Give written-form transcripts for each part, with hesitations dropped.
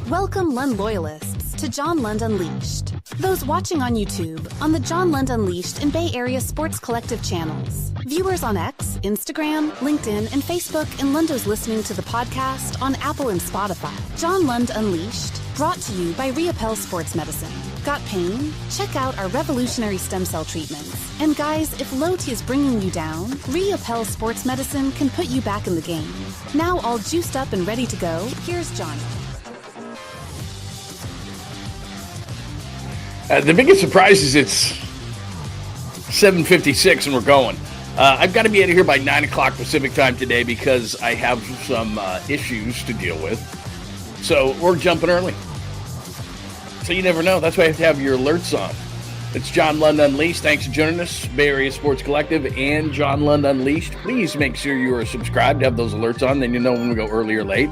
Welcome Lund loyalists to John Lund Unleashed. Those watching on YouTube, on the John Lund Unleashed and Bay Area Sports Collective channels. Viewers on X, Instagram, LinkedIn, and Facebook, and Lundos listening to the podcast on Apple and Spotify. John Lund Unleashed, brought to you by Reapel Sports Medicine. Got pain? Check out our revolutionary stem cell treatments. And guys, if low T is bringing you down, Reapel Sports Medicine can put you back in the game. Now all juiced up and ready to go, here's Johnny. The biggest surprise is it's 7:56 and we're going. I've got to be out of here by 9 o'clock Pacific time today because I have some issues to deal with. So we're jumping early. So you never know. That's why you have to have your alerts on. It's John Lund Unleashed. Thanks for joining us, Bay Area Sports Collective and John Lund Unleashed. Please make sure you are subscribed to have those alerts on. Then you know when we go early or late.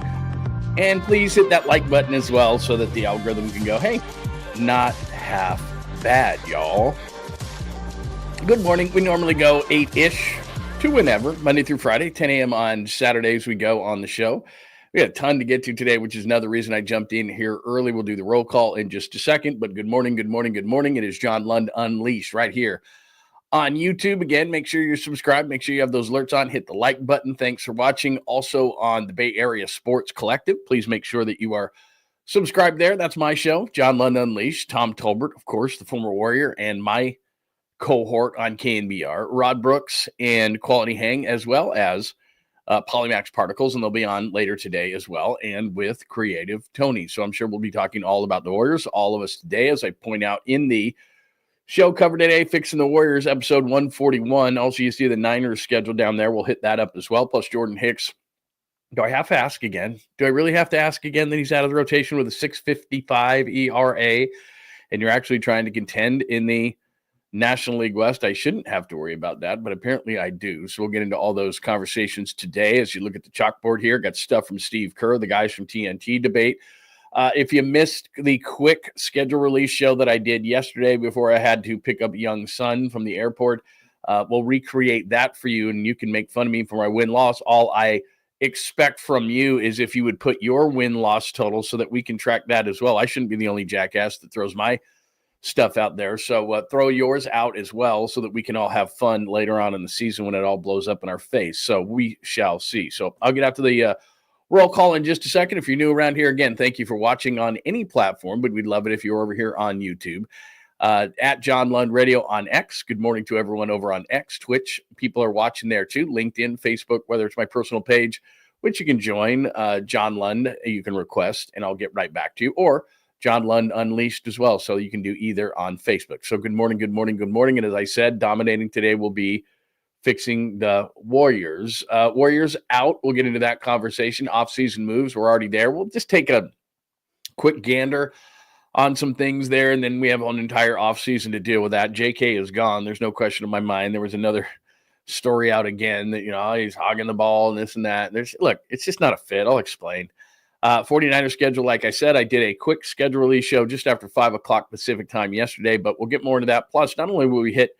And please hit that like button as well so that the algorithm can go, hey, not half bad, y'all. Good morning. We normally go 8-ish to whenever, Monday through Friday, 10 a.m. on Saturdays we go on the show. We got a ton to get to today, which is another reason I jumped in here early. We'll do the roll call in just a second, but good morning, good morning, good morning. It is John Lund Unleashed right here on YouTube. Again, make sure you're subscribed. Make sure you have those alerts on. Hit the like button. Thanks for watching. Also on the Bay Area Sports Collective, please make sure that you are subscribe there. That's my show, John Lund Unleashed. Tom Tolbert, of course, the former Warrior, and my cohort on KNBR, Rod Brooks and Quality Hang, as well as Polymax Particles, and they'll be on later today as well, and with Creative Tony. So I'm sure we'll be talking all about the Warriors, all of us today, as I point out in the show cover today, Fixing the Warriors, episode 141. Also, you see the Niners schedule down there. We'll hit that up as well, plus Jordan Hicks. Do I have to ask again? Do I really have to ask again that he's out of the rotation with a 6.55 ERA and you're actually trying to contend in the National League West? I shouldn't have to worry about that, but apparently I do. So we'll get into all those conversations today as you look at the chalkboard here. Got stuff from Steve Kerr, the guys from TNT Debate. If you missed the quick schedule release show that I did yesterday before I had to pick up young son from the airport, we'll recreate that for you, and you can make fun of me for my win-loss. All I expect from you is if you would put your win-loss total so that we can track that as well. I shouldn't be the only jackass that throws my stuff out there. So throw yours out as well so that we can all have fun later on in the season when it all blows up in our face. So we shall see. So I'll get out to the roll call in just a second. If you're new around here, again, thank you for watching on any platform, but we'd love it if you're over here on YouTube. At John Lund Radio on X. Good morning to everyone over on X, Twitch. People are watching there too. LinkedIn, Facebook, whether it's my personal page, which you can join, John Lund, you can request, and I'll get right back to you, or John Lund Unleashed as well. So you can do either on Facebook. So good morning, good morning, good morning. And as I said, dominating today will be Fixing the Warriors. Warriors out. We'll get into that conversation. Off-season moves. We're already there. We'll just take a quick gander on some things there, and then we have an entire offseason to deal with that. JK is gone. There's no question in my mind. There was another story out again that, he's hogging the ball and this and that. Look, it's just not a fit. I'll explain. 49ers schedule, like I said, I did a quick schedule release show just after 5 o'clock Pacific time yesterday, but we'll get more into that. Plus, not only will we hit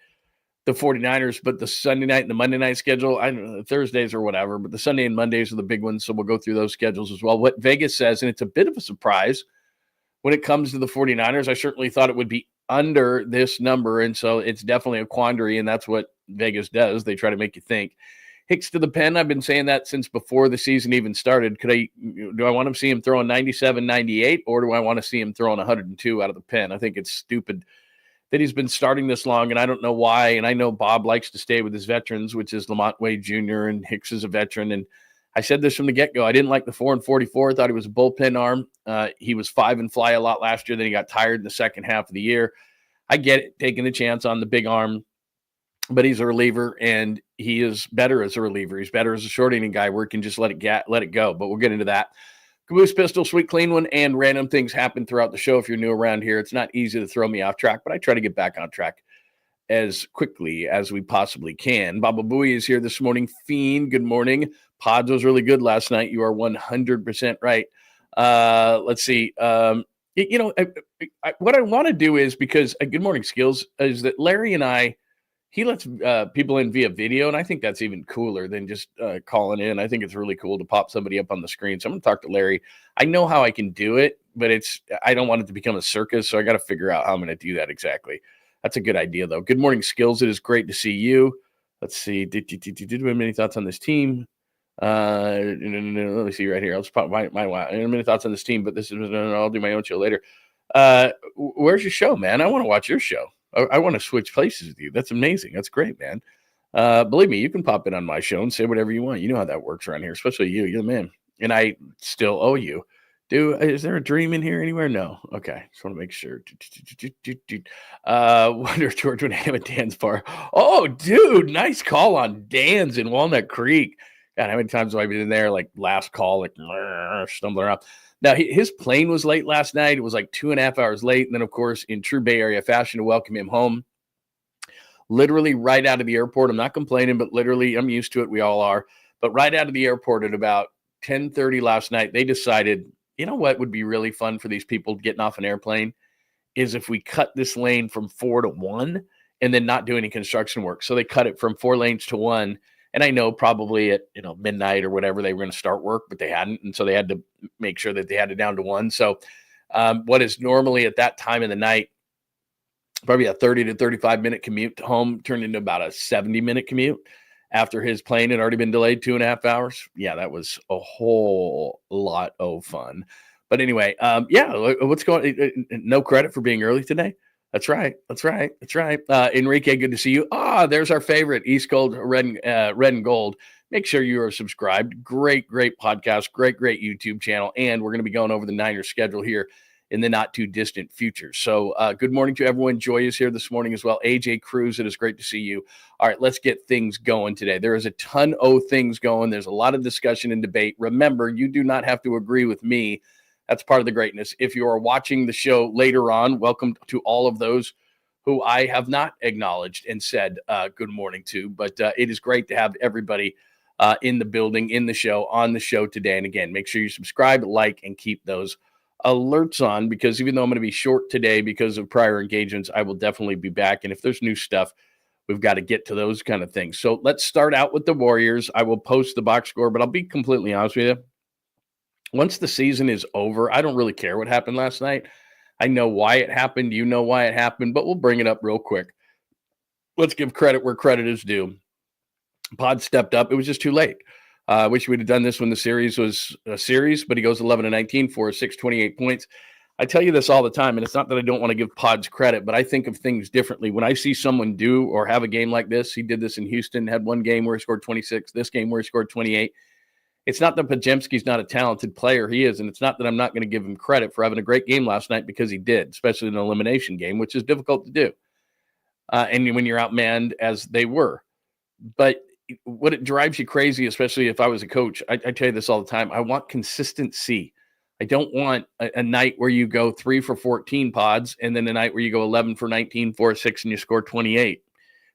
the 49ers, but the Sunday night and the Monday night schedule, I don't know, Thursdays or whatever, but the Sunday and Mondays are the big ones, so we'll go through those schedules as well. What Vegas says, and it's a bit of a surprise, when it comes to the 49ers, I certainly thought it would be under this number, and so it's definitely a quandary, and that's what Vegas does. They try to make you think. Hicks to the pen, I've been saying that since before the season even started. Do I want to see him throwing 97, 98, or do I want to see him throwing 102 out of the pen? I think it's stupid that he's been starting this long, and I don't know why, and I know Bob likes to stay with his veterans, which is Lamont Wade Jr., and Hicks is a veteran, and I said this from the get-go. I didn't like the 4-44. I thought he was a bullpen arm. He was 5 and fly a lot last year. Then he got tired in the second half of the year. I get it, taking the chance on the big arm, but he's a reliever, and he is better as a reliever. He's better as a short inning guy where he can just let it go. But we'll get into that. Caboose Pistol, Sweet Clean One, and random things happen throughout the show. If you're new around here, it's not easy to throw me off track, but I try to get back on track as quickly as we possibly can. Baba Booey is here this morning. Fiend, good morning. Pods was really good last night. You are 100% right. Let's see. What I want to do is, because good morning, Skills, is that Larry and I, he lets people in via video, and I think that's even cooler than just calling in. I think it's really cool to pop somebody up on the screen. So I'm going to talk to Larry. I know how I can do it, but I don't want it to become a circus, so I got to figure out how I'm going to do that exactly. That's a good idea, though. Good morning, Skills. It is great to see you. Let's see. Did we have any thoughts on this team? Let me see right here. I'll just pop my many thoughts on this team, but this is I'll do my own show later. Where's your show, man? I want to watch your show. I want to switch places with you. That's amazing. That's great, man. Believe me, you can pop in on my show and say whatever you want. You know how that works around here, especially you. You're the man. And I still owe you. Is there a dream in here anywhere? No. Okay. Just want to make sure. Wonder if George would have a Dan's bar. Oh, dude, nice call on Dan's in Walnut Creek. God, how many times have I been in there? Like last call, like stumbling around. Now, his plane was late last night. It was like 2.5 hours late. And then, of course, in true Bay Area fashion, to welcome him home, literally right out of the airport. I'm not complaining, but literally I'm used to it. We all are. But right out of the airport at about 10:30 last night, they decided, you know what would be really fun for these people getting off an airplane is if we cut this lane from 4 to 1 and then not do any construction work. So they cut it from 4 lanes to 1. And I know probably at midnight or whatever they were going to start work, but they hadn't. And so they had to make sure that they had it down to 1. So what is normally at that time of the night, probably a 30 to 35-minute commute to home turned into about a 70-minute commute after his plane had already been delayed 2.5 hours. Yeah, that was a whole lot of fun. But anyway, what's going? No credit for being early today. That's right. Enrique, good to see you. There's our favorite East Coast Red and Gold. Make sure you are subscribed. Great podcast. Great YouTube channel. And we're going to be going over the Niners schedule here in the not too distant future. So good morning to everyone. Joy is here this morning as well. AJ Cruz, it is great to see you. All right, let's get things going today. There is a ton of things going. There's a lot of discussion and debate. Remember, you do not have to agree with me. That's part of the greatness. If you are watching the show later on, welcome to all of those who I have not acknowledged and said good morning to. But it is great to have everybody in the building, in the show, on the show today. And again, make sure you subscribe, like, and keep those alerts on, because even though I'm going to be short today because of prior engagements, I will definitely be back. And if there's new stuff, we've got to get to those kind of things. So let's start out with the Warriors. I will post the box score, but I'll be completely honest with you. Once the season is over, I don't really care what happened last night. I know why it happened. You know why it happened, but we'll bring it up real quick. Let's give credit where credit is due. Pod stepped up. It was just too late. I wish we'd have done this when the series was a series, but he goes 11-19 for 628 points. I tell you this all the time, and it's not that I don't want to give Pods credit, but I think of things differently. When I see someone do or have a game like this, he did this in Houston, had one game where he scored 26, this game where he scored 28. It's not that Podziemski's not a talented player. He is, and it's not that I'm not going to give him credit for having a great game last night, because he did, especially in an elimination game, which is difficult to do. And when you're outmanned as they were. But what it drives you crazy, especially if I was a coach, I tell you this all the time, I want consistency. I don't want a night where you go 3 for 14 pods and then a night where you go 11 for 19, 4 6, and you score 28,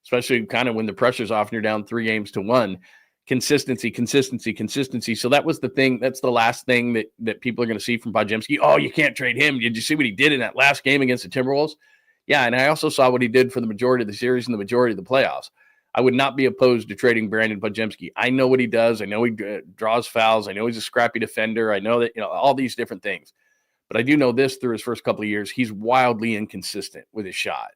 especially kind of when the pressure's off and you're down 3-1. Consistency. So that was the thing. That's the last thing that people are going to see from Podziemski. Oh, you can't trade him. Did you see what he did in that last game against the Timberwolves? Yeah, and I also saw what he did for the majority of the series and the majority of the playoffs. I would not be opposed to trading Brandon Podziemski. I know what he does. I know he draws fouls. I know he's a scrappy defender. I know that, all these different things. But I do know this through his first couple of years, he's wildly inconsistent with his shot.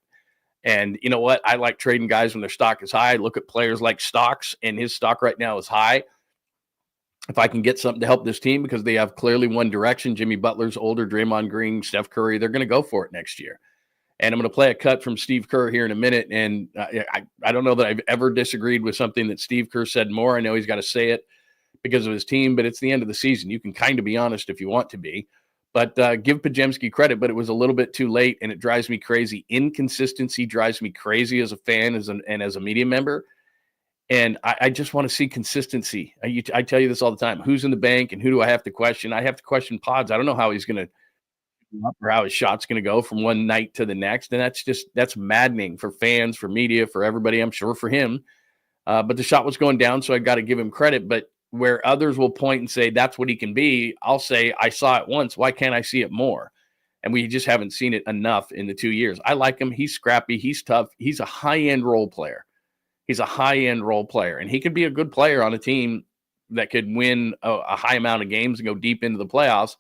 And you know what? I like trading guys when their stock is high. Look at players like Stocks, and his stock right now is high. If I can get something to help this team, because they have clearly one direction, Jimmy Butler's older, Draymond Green, Steph Curry, they're going to go for it next year. And I'm going to play a cut from Steve Kerr here in a minute. And I don't know that I've ever disagreed with something that Steve Kerr said more. I know he's got to say it because of his team, but it's the end of the season. You can kind of be honest if you want to be. But give Podziemski credit, but it was a little bit too late, and it drives me crazy. Inconsistency drives me crazy as a fan and as a media member. And I just want to see consistency. I tell you this all the time. Who's in the bank and who do I have to question? I have to question Pods. I don't know how he's going to or how his shot's going to go from one night to the next. And that's maddening for fans, for media, for everybody, I'm sure for him. But the shot was going down, so I got to give him credit. But where others will point and say that's what he can be, I'll say I saw it once. Why can't I see it more? And we just haven't seen it enough in the 2 years. I like him. He's scrappy. He's tough. He's a high-end role player. And he could be a good player on a team that could win a high amount of games and go deep into the playoffs.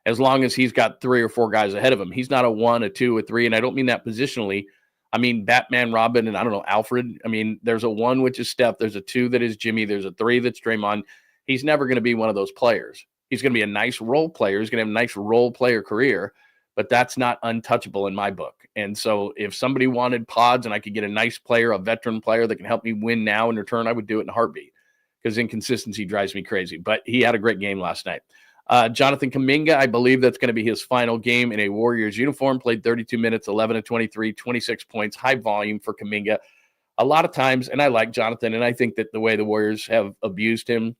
as long as he's got 3 or 4 guys ahead of him. He's not a 1, a 2, a 3, and I don't mean that positionally. I mean Batman, Robin, and I don't know, Alfred. I mean, there's a 1 which is Steph, there's a 2 that is Jimmy, there's a 3 that's Draymond. He's never going to be one of those players. He's going to be a nice role player. He's going to have a nice role player career, but that's not untouchable in my book. And so if somebody wanted pods and I could get a nice player, a veteran player that can help me win now in return, I would do it in a heartbeat, because inconsistency drives me crazy. But he had a great game last night. Jonathan Kuminga, I believe that's going to be his final game in a Warriors uniform. Played 32 minutes, 11 of 23, 26 points, high volume for Kuminga. A lot of times, and I like Jonathan, and I think that the way the Warriors have abused him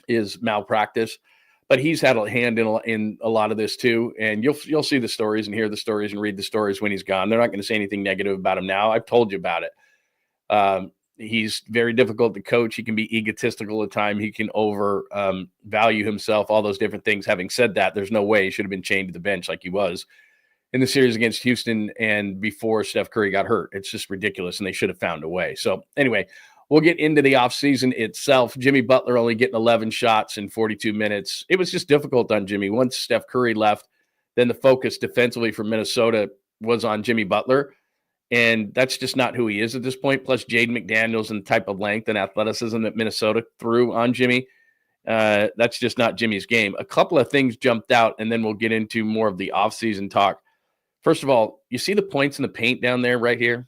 is malpractice. But he's had a hand in a lot of this too, and you'll see the stories and hear the stories and read the stories when he's gone. They're not going to say anything negative about him now. I've told you about it. He's very difficult to coach. He can be egotistical at times. He can value himself, all those different things. Having said that, there's no way he should have been chained to the bench like he was in the series against Houston and before Steph Curry got hurt. It's just ridiculous, and they should have found a way. So anyway, we'll get into the offseason itself. Jimmy Butler only getting 11 shots in 42 minutes. It was just difficult on Jimmy. Once Steph Curry left, then the focus defensively for Minnesota was on Jimmy Butler. And that's just not who he is at this point. Plus, Jaden McDaniels and the type of length and athleticism that Minnesota threw on Jimmy, that's just not Jimmy's game. A couple of things jumped out, and then we'll get into more of the offseason talk. First of all, you see the points in the paint down there right here?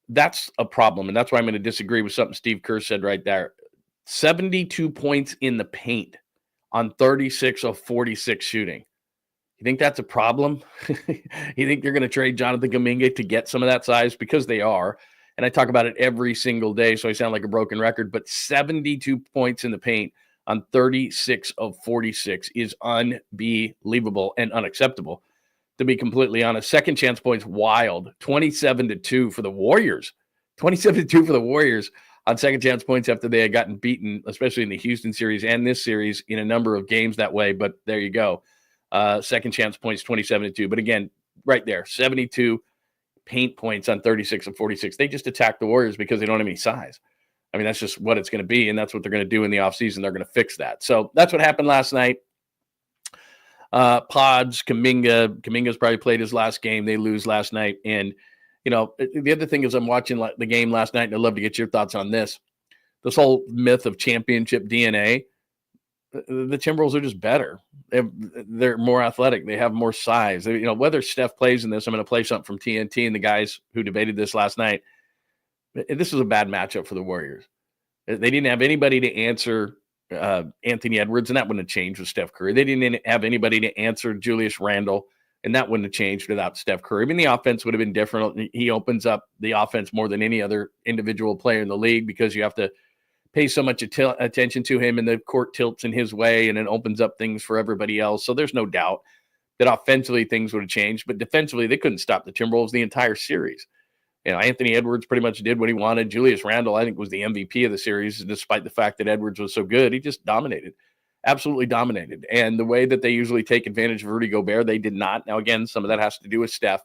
That's a problem, and that's why I'm going to disagree with something Steve Kerr said right there. 72 points in the paint on 36 of 46 shooting. You think that's a problem? You think you're going to trade Jonathan Kuminga to get some of that size? Because they are. And I talk about it every single day, so I sound like a broken record. But 72 points in the paint on 36 of 46 is unbelievable and unacceptable, to be completely honest. Second chance points, wild. 27-2 for the Warriors. 27-2 for the Warriors on second chance points after they had gotten beaten, especially in the Houston series and this series, in a number of games that way. But there you go. Second chance points, 27-2. But again, right there, 72 paint points on 36 of 46. They just attacked the Warriors because they don't have any size. I mean, that's just what it's going to be, and that's what they're going to do in the offseason. They're going to fix that. So that's what happened last night. Pods, Kuminga's probably played his last game. They lose last night. And, you know, the other thing is I'm watching the game last night, and I'd love to get your thoughts on this. This whole myth of championship DNA. The Timberwolves are just better. They're more athletic. They have more size. You know, whether Steph plays in this, I'm going to play something from TNT and the guys who debated this last night. This is a bad matchup for the Warriors. They didn't have anybody to answer Anthony Edwards, and that wouldn't have changed with Steph Curry. They didn't have anybody to answer Julius Randle, and that wouldn't have changed without Steph Curry. I mean, the offense would have been different. He opens up the offense more than any other individual player in the league because you have to pay so much attention to him, and the court tilts in his way, and it opens up things for everybody else. So there's no doubt that offensively things would have changed, but defensively they couldn't stop the Timberwolves the entire series. You know, Anthony Edwards pretty much did what he wanted. Julius Randle, I think, was the MVP of the series, despite the fact that Edwards was so good. He just dominated, absolutely dominated. And the way that they usually take advantage of Rudy Gobert, they did not. Now, again, some of that has to do with Steph,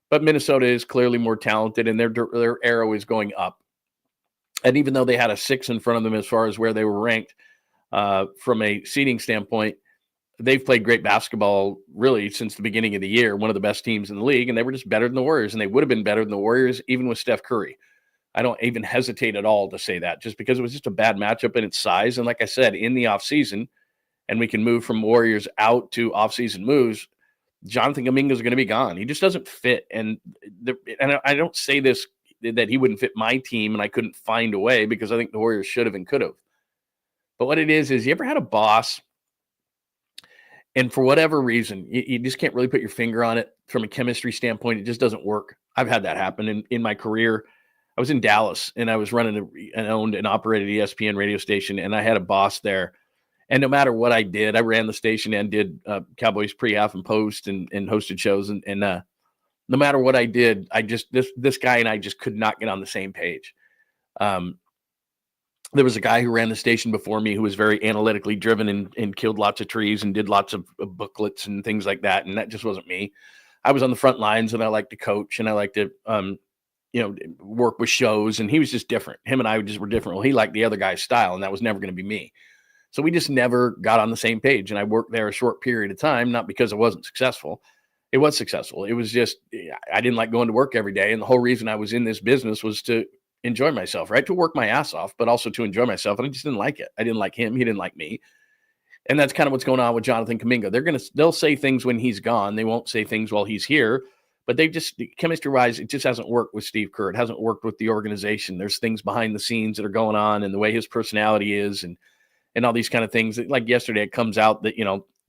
but Minnesota is clearly more talented, and their arrow is going up. And even though they had a 6 in front of them as far as where they were ranked from a seeding standpoint, they've played great basketball really since the beginning of the year, one of the best teams in the league, and they were just better than the Warriors, and they would have been better than the Warriors even with Steph Curry. I don't even hesitate at all to say that, just because it was just a bad matchup in its size. And like I said, in the offseason, and we can move from Warriors out to offseason moves, Jonathan Kuminga is going to be gone. He just doesn't fit. And I don't say this that he wouldn't fit my team and I couldn't find a way, because I think the Warriors should have and could have. But what it is you ever had a boss, and for whatever reason, you just can't really put your finger on it from a chemistry standpoint. It just doesn't work. I've had that happen in my career. I was in Dallas, and I was running and owned and operated ESPN radio station, and I had a boss there. And no matter what I did, I ran the station and did Cowboys pre, half, and post, and hosted shows. And no matter what I did, this guy and I just could not get on the same page. There was a guy who ran the station before me who was very analytically driven and killed lots of trees and did lots of booklets and things like that. And that just wasn't me. I was on the front lines, and I like to coach, and I like to, work with shows. And he was just different. Him and I just were different. Well, he liked the other guy's style, and that was never going to be me. So we just never got on the same page. And I worked there a short period of time, not because it wasn't successful. It was successful. It was just, I didn't like going to work every day. And the whole reason I was in this business was to enjoy myself, right? To work my ass off, but also to enjoy myself. And I just didn't like it. I didn't like him. He didn't like me. And that's kind of what's going on with Jonathan Kuminga. They'll say things when he's gone. They won't say things while he's here. But they've just, chemistry-wise, it just hasn't worked with Steve Kerr. It hasn't worked with the organization. There's things behind the scenes that are going on, and the way his personality is, and all these kind of things. Like yesterday, it comes out that,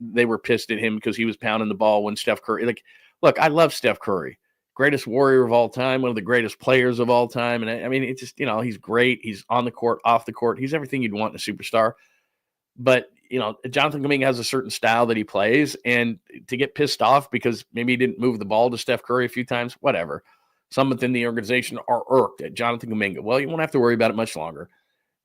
they were pissed at him because he was pounding the ball when Steph Curry. Like, look, I love Steph Curry. Greatest Warrior of all time, one of the greatest players of all time. And I mean, it's just, he's great. He's on the court, off the court. He's everything you'd want in a superstar. But, Jonathan Kuminga has a certain style that he plays, and to get pissed off because maybe he didn't move the ball to Steph Curry a few times, whatever. Some within the organization are irked at Jonathan Kuminga. Well, you won't have to worry about it much longer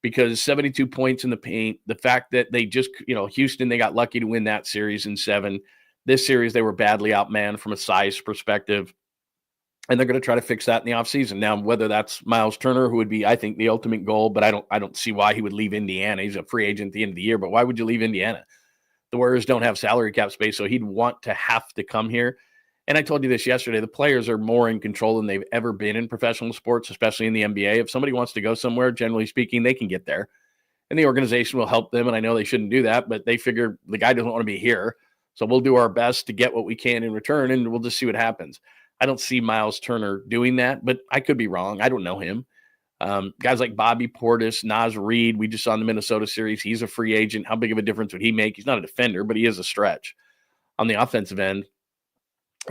because 72 points in the paint, the fact that they just, Houston, they got lucky to win that series in 7. This series, they were badly outmanned from a size perspective. And they're going to try to fix that in the offseason. Now, whether that's Miles Turner, who would be, I think, the ultimate goal, but I don't see why he would leave Indiana. He's a free agent at the end of the year, but why would you leave Indiana? The Warriors don't have salary cap space, so he'd want to have to come here. And I told you this yesterday, the players are more in control than they've ever been in professional sports, especially in the NBA. If somebody wants to go somewhere, generally speaking, they can get there. And the organization will help them, and I know they shouldn't do that, but they figure the guy doesn't want to be here, so we'll do our best to get what we can in return, and we'll just see what happens. I don't see Miles Turner doing that, but I could be wrong. I don't know him. Guys like Bobby Portis, Naz Reid, we just saw in the Minnesota series. He's a free agent. How big of a difference would he make? He's not a defender, but he is a stretch on the offensive end.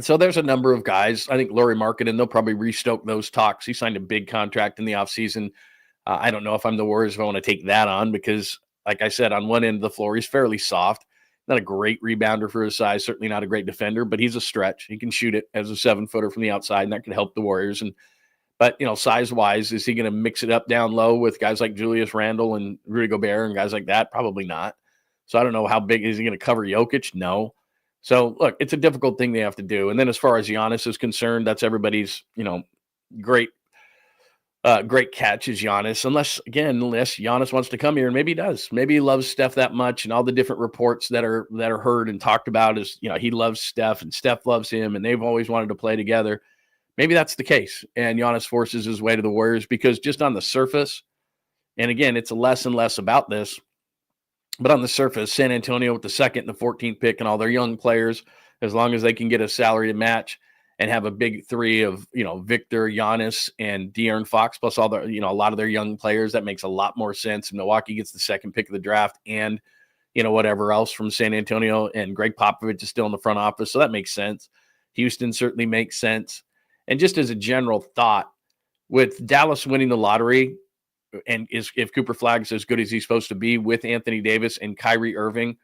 So there's a number of guys. I think Lauri Markkanen, they'll probably restoke those talks. He signed a big contract in the offseason. I don't know if I'm the Warriors if I want to take that on because, like I said, on one end of the floor, he's fairly soft. Not a great rebounder for his size, certainly not a great defender, but he's a stretch. He can shoot it as a 7-footer from the outside, and that could help the Warriors. But size-wise, is he going to mix it up down low with guys like Julius Randle and Rudy Gobert and guys like that? Probably not. So I don't know how big is he going to cover Jokic? No. So, look, it's a difficult thing they have to do. And then as far as Giannis is concerned, that's everybody's, great catch is Giannis, unless Giannis wants to come here, and maybe he does. Maybe he loves Steph that much, and all the different reports that are heard and talked about is, he loves Steph and Steph loves him, and they've always wanted to play together. Maybe that's the case, and Giannis forces his way to the Warriors because just on the surface, and again, it's less and less about this, but on the surface, San Antonio with the 2nd and the 14th pick and all their young players, as long as they can get a salary to match, and have a big 3 of, Victor, Giannis, and De'Aaron Fox, plus all the, a lot of their young players. That makes a lot more sense. Milwaukee gets the 2nd pick of the draft and, whatever else from San Antonio, and Greg Popovich is still in the front office. So that makes sense. Houston certainly makes sense. And just as a general thought, with Dallas winning the lottery, and if Cooper Flagg's as good as he's supposed to be with Anthony Davis and Kyrie Irving,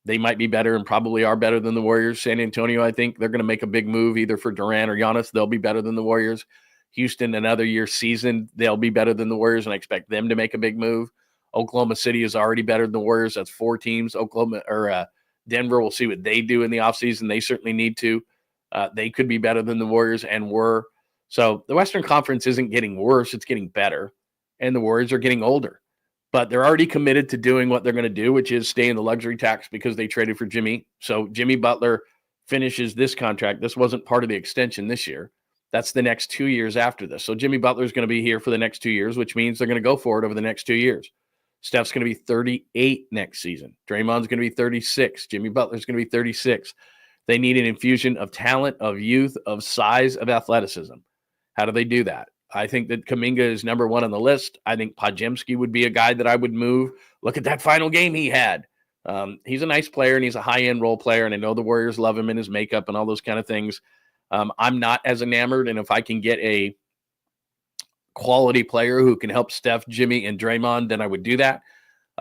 they might be better and probably are better than the Warriors. San Antonio, I think they're going to make a big move either for Durant or Giannis. They'll be better than the Warriors. Houston, another year seasoned, they'll be better than the Warriors, and I expect them to make a big move. Oklahoma City is already better than the Warriors. That's 4 teams. Denver, we'll see what they do in the offseason. They certainly need to. They could be better than the Warriors and were. So the Western Conference isn't getting worse. It's getting better, and the Warriors are getting older. But they're already committed to doing what they're going to do, which is stay in the luxury tax because they traded for Jimmy. So Jimmy Butler finishes this contract. This wasn't part of the extension this year. That's the next 2 years after this. So Jimmy Butler is going to be here for the next 2 years, which means they're going to go for it over the next 2 years. Steph's going to be 38 next season. Draymond's going to be 36. Jimmy Butler's going to be 36. They need an infusion of talent, of youth, of size, of athleticism. How do they do that? I think that Kuminga is number 1 on the list. I think Podziemski would be a guy that I would move. Look at that final game he had. He's a nice player, and he's a high-end role player, and I know the Warriors love him in his makeup and all those kind of things. I'm not as enamored, and if I can get a quality player who can help Steph, Jimmy, and Draymond, then I would do that.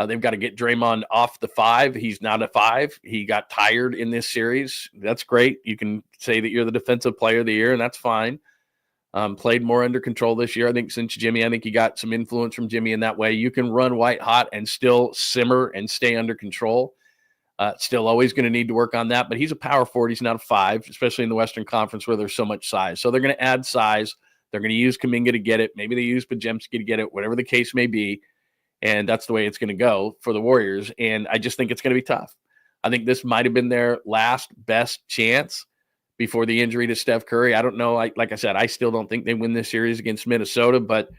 They've got to get Draymond off the 5. He's not a 5. He got tired in this series. That's great. You can say that you're the defensive player of the year, and that's fine. Played more under control this year. I think since Jimmy, I think he got some influence from Jimmy in that way. You can run white hot and still simmer and stay under control. Still always going to need to work on that, but he's a power forward. He's not a 5, especially in the Western Conference where there's so much size. So they're going to add size. They're going to use Kuminga to get it. Maybe they use Podziemski to get it, whatever the case may be. And that's the way it's going to go for the Warriors. And I just think it's going to be tough. I think this might have been their last best chance before the injury to Steph Curry. I don't know. Like I said, I still don't think they win this series against Minnesota, but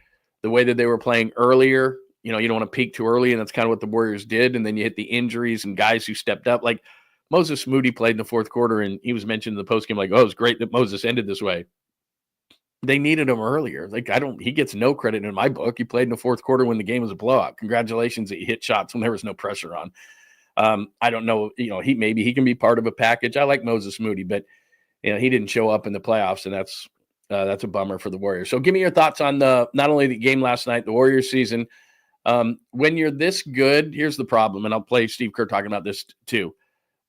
the way that they were playing earlier, you don't want to peak too early, and that's kind of what the Warriors did. And then you hit the injuries and guys who stepped up. Like Moses Moody played in the fourth quarter, and he was mentioned in the postgame like, oh, it's great that Moses ended this way. They needed him earlier. He gets no credit in my book. He played in the fourth quarter when the game was a blowout. Congratulations that he hit shots when there was no pressure on. I don't know, maybe he can be part of a package. I like Moses Moody, but he didn't show up in the playoffs, and that's a bummer for the Warriors. So give me your thoughts on not only the game last night, the Warriors season. When you're this good, here's the problem, and I'll play Steve Kerr talking about this too.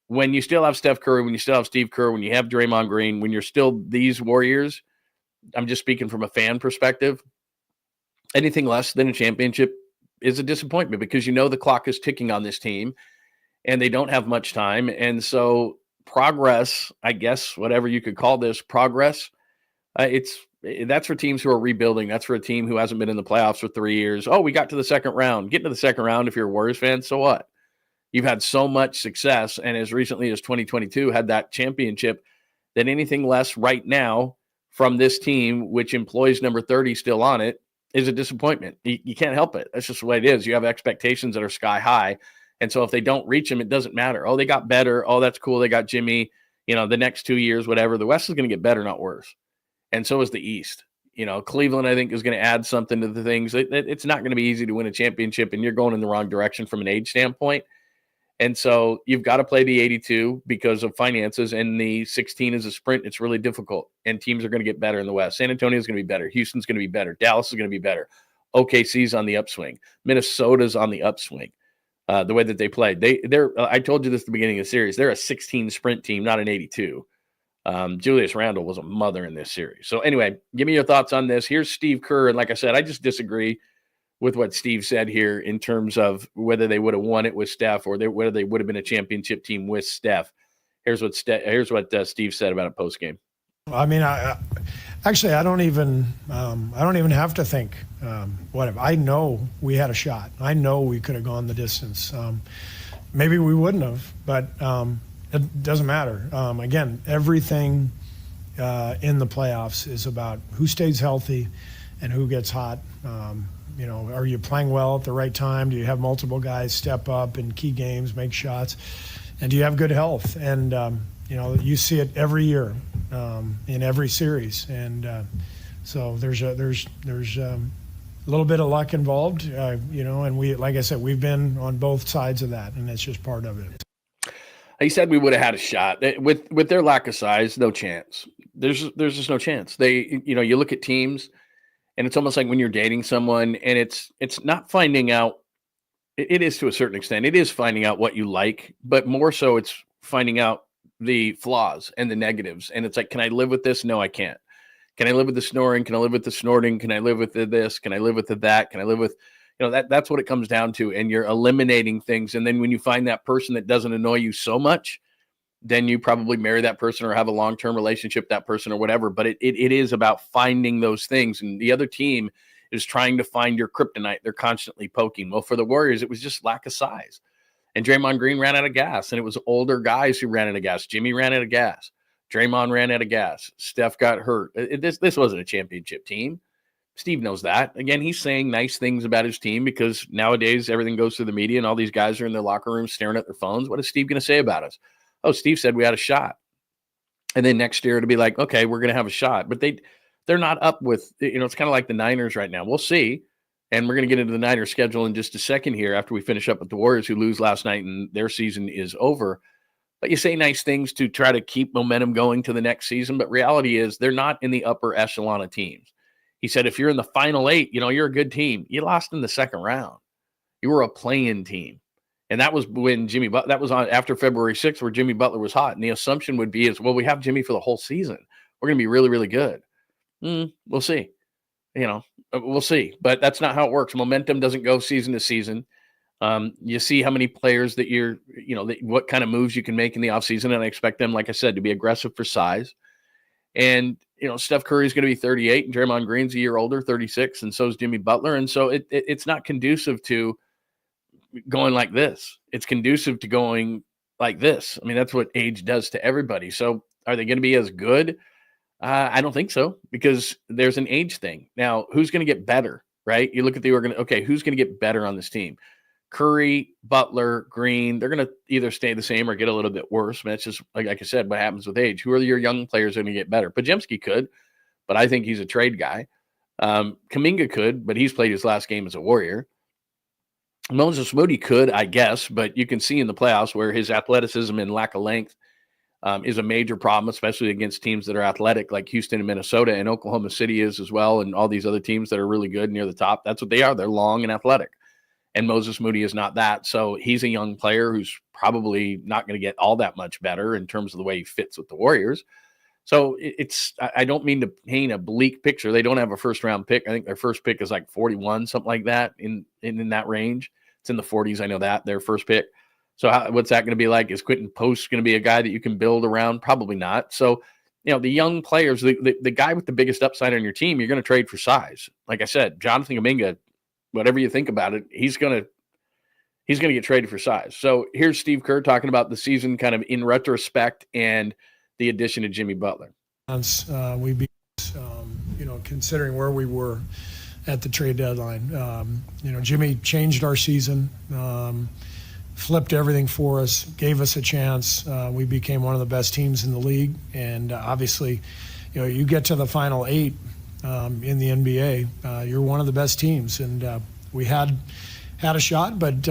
When you still have Steph Curry, when you still have Steve Kerr, when you have Draymond Green, when you're still these Warriors, I'm just speaking from a fan perspective, anything less than a championship is a disappointment because the clock is ticking on this team and they don't have much time. And so progress, I guess, whatever you could call this, progress, that's for teams who are rebuilding. That's for a team who hasn't been in the playoffs for 3 years. Oh, we got to the second round. Getting to the second round, if you're a Warriors fan, so what? You've had so much success, and as recently as 2022 had that championship, that anything less right now from this team, which employs number 30 still on it, is a disappointment. You can't help it. That's just the way it is. You have expectations that are sky high, and so if they don't reach them, it doesn't matter. Oh, they got better. Oh, that's cool. They got Jimmy. The next 2 years, whatever. The West is going to get better, not worse. And so is the East. Cleveland, I think, is going to add something to the things. It's not going to be easy to win a championship, and you're going in the wrong direction from an age standpoint. And so you've got to play the 82 because of finances, and the 16 is a sprint. It's really difficult, and teams are going to get better in the West. San Antonio is going to be better. Houston's going to be better. Dallas is going to be better. OKC's on the upswing. Minnesota's on the upswing. The way that they played. They're I told you this at the beginning of the series. They're a 16 sprint team, not an 82. Julius Randle was a mother in this series. So anyway, give me your thoughts on this. Here's Steve Kerr. And like I said, I just disagree with what Steve said here in terms of whether they would have won it with Steph or whether they would have been a championship team with Steph. Here's what Steve said about it post game. I mean, I don't even have to think whatever. I know we had a shot. I know we could have gone the distance. Maybe we wouldn't have, but it doesn't matter. Again, everything in the playoffs is about who stays healthy and who gets hot. Are you playing well at the right time? Do you have multiple guys step up in key games, make shots? And do you have good health? And, you see it every year in every series. And so there's a little bit of luck involved, and we, like I said, we've been on both sides of that, and it's just part of it. He said we would have had a shot. With their lack of size, no chance. There's just no chance. You look at teams, and it's almost like when you're dating someone, and it's not finding out. It is to a certain extent. It is finding out what you like, but more so it's finding out the flaws and the negatives. And it's like, can I live with this? No, I can't. Can I live with the snoring? Can I live with the snorting? Can I live with this? Can I live with that? Can I live with, that's what it comes down to. And you're eliminating things. And then when you find that person that doesn't annoy you so much, then you probably marry that person or have a long-term relationship with that person or whatever. But it is about finding those things. And the other team is trying to find your kryptonite. They're constantly poking. Well, for the Warriors, it was just lack of size. And Draymond Green ran out of gas, and it was older guys who ran out of gas. Jimmy ran out of gas. Draymond ran out of gas. Steph got hurt. This wasn't a championship team. Steve knows that. Again, he's saying nice things about his team because nowadays everything goes through the media, and all these guys are in their locker rooms staring at their phones. What is Steve going to say about us? Oh, Steve said we had a shot. And then next year it'll be like, okay, we're going to have a shot. But they're not up with, it's kind of like the Niners right now. We'll see. And we're going to get into the Niners schedule in just a second here after we finish up with the Warriors who lose last night and their season is over. But you say nice things to try to keep momentum going to the next season. But reality is they're not in the upper echelon of teams. He said, if you're in the final 8, you're a good team. You lost in the second round. You were a play-in team. And that was when that was on after February 6th where Jimmy Butler was hot. And the assumption would be well, we have Jimmy for the whole season. We're going to be really, really good. We'll see. We'll see. But that's not how it works. Momentum doesn't go season to season. You see how many players that what kind of moves you can make in the offseason. And I expect them, like I said, to be aggressive for size. And Steph Curry's going to be 38 and Draymond Green's a year older, 36, and so is Jimmy Butler. And so it's not conducive to going like this. It's conducive to going like this. I mean, that's what age does to everybody. So are they going to be as good? I don't think so, because there's an age thing. Now, who's going to get better, right? You look at the okay, who's going to get better on this team? Curry, Butler, Green, they're going to either stay the same or get a little bit worse. I mean, that's just, like I said, what happens with age. Who are your young players going to get better? Podziemski could, but I think he's a trade guy. Kuminga could, but he's played his last game as a Warrior. Moses Moody could, I guess, but you can see in the playoffs where his athleticism and lack of length is a major problem, especially against teams that are athletic like Houston and Minnesota, and Oklahoma City is as well, and all these other teams that are really good near the top. That's what they are. They're long and athletic. And Moses Moody is not that. So he's a young player who's probably not going to get all that much better in terms of the way he fits with the Warriors. So I don't mean to paint a bleak picture. They don't have a first-round pick. I think their first pick is like 41, something like that, in that range. It's in the 40s. I know that, their first pick. So what's that going to be like? Is Quentin Post going to be a guy that you can build around? Probably not. So, the young players, the guy with the biggest upside on your team, you're going to trade for size. Like I said, Jonathan Kuminga, whatever you think about it, he's going to get traded for size. So here's Steve Kerr talking about the season kind of in retrospect and the addition of Jimmy Butler. Considering where we were at the trade deadline, Jimmy changed our season, flipped everything for us, gave us a chance. We became one of the best teams in the league. And obviously, you get to the final 8 in the NBA, you're one of the best teams. And we had a shot, but,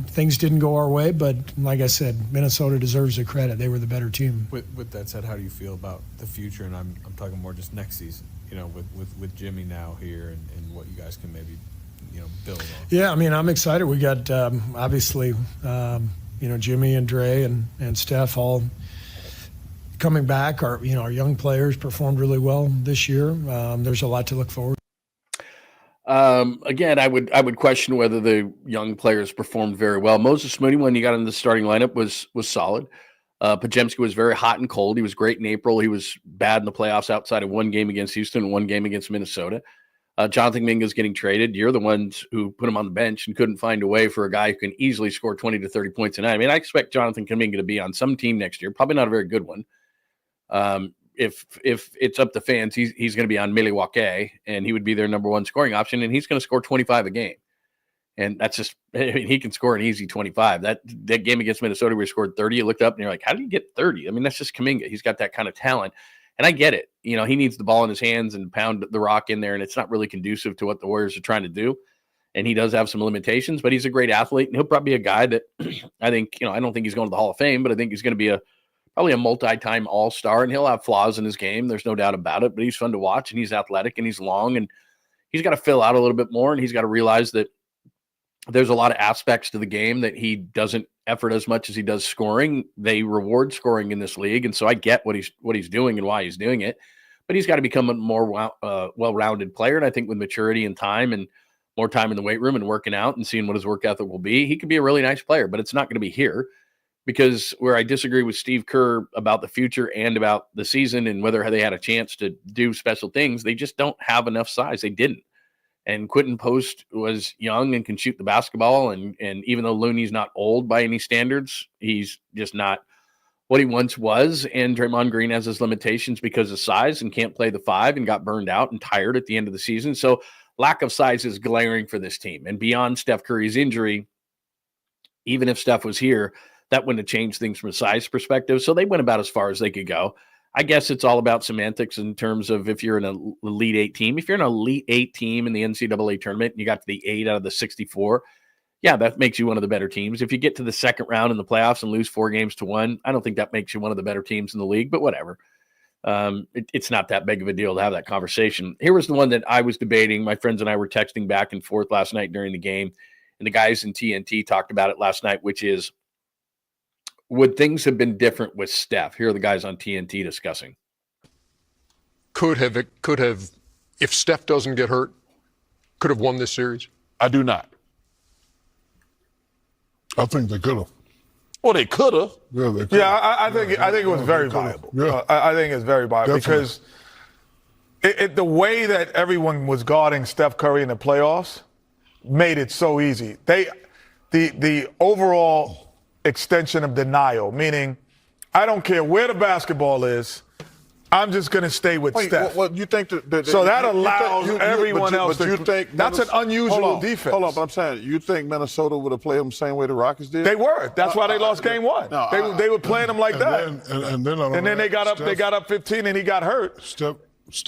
things didn't go our way. But like I said, Minnesota deserves the credit. They were the better team. With that said, how do you feel about the future? And I'm talking more just next season, with Jimmy now here and what you guys can maybe, build on. Yeah, I mean, I'm excited. We got, obviously, Jimmy and Dre and Steph all coming back. Our young players performed really well this year. There's a lot to look forward to. Again, I would question whether the young players performed very well. Moses Moody, when he got in the starting lineup, was solid. Podziemski was very hot and cold. He was great in April. He was bad in the playoffs outside of one game against Houston and one game against Minnesota. Jonathan Kuminga is getting traded. You're the ones who put him on the bench and couldn't find a way for a guy who can easily score 20 to 30 points a night. I mean, I expect Jonathan Kuminga to be on some team next year, probably not a very good one. If it's up to fans, he's going to be on Milwaukee, and he would be their number one scoring option, and he's going to score 25 a game. And that's just, he can score an easy 25. That game against Minnesota where he scored 30, you looked up and you're like, how did he get 30? I mean, that's just Kuminga. He's got that kind of talent. And I get it. He needs the ball in his hands and pound the rock in there, and it's not really conducive to what the Warriors are trying to do. And he does have some limitations, but he's a great athlete, and he'll probably be a guy that I think, I don't think he's going to the Hall of Fame, but I think he's going to be probably a multi-time all-star, and he'll have flaws in his game. There's no doubt about it, but he's fun to watch, and he's athletic, and he's long, and he's got to fill out a little bit more, and he's got to realize that there's a lot of aspects to the game that he doesn't effort as much as he does scoring. They reward scoring in this league, and so I get what he's doing and why he's doing it, but he's got to become a more well-rounded player, and I think with maturity and time and more time in the weight room and working out and seeing what his work ethic will be, he could be a really nice player, but it's not going to be here. Because where I disagree with Steve Kerr about the future and about the season and whether they had a chance to do special things, they just don't have enough size. They didn't. And Quentin Post was young and can shoot the basketball. And even though Looney's not old by any standards, he's just not what he once was. And Draymond Green has his limitations because of size and can't play the 5 and got burned out and tired at the end of the season. So lack of size is glaring for this team. And beyond Steph Curry's injury, even if Steph was here, that wouldn't have changed things from a size perspective. So they went about as far as they could go. I guess it's all about semantics in terms of if you're an Elite 8 team. If you're an Elite 8 team in the NCAA tournament and you got to the 8 out of the 64, yeah, that makes you one of the better teams. If you get to the second round in the playoffs and lose 4-1, I don't think that makes you one of the better teams in the league, but whatever. It's not that big of a deal to have that conversation. Here was the one that I was debating. My friends and I were texting back and forth last night during the game, and the guys in TNT talked about it last night, which is, would things have been different with Steph? Here are the guys on TNT discussing. Could have, if Steph doesn't get hurt, could have won this series? I do not. I think they could have. Well, they could have. Yeah, they could. Yeah, I think it was very viable. Yeah. I think it's very viable Definitely. because The way that everyone was guarding Steph Curry in the playoffs made it so easy. The overall extension of denial, meaning I don't care where the basketball is, I'm just going to stay with Steph. Well, you think so that allows everyone else to. That's an unusual defense. Hold on, but I'm saying, you think Minnesota would have played them the same way the Rockets did? They were. That's why they lost game one. They were playing them like that. And then they got up. They got up 15, and he got hurt. Steph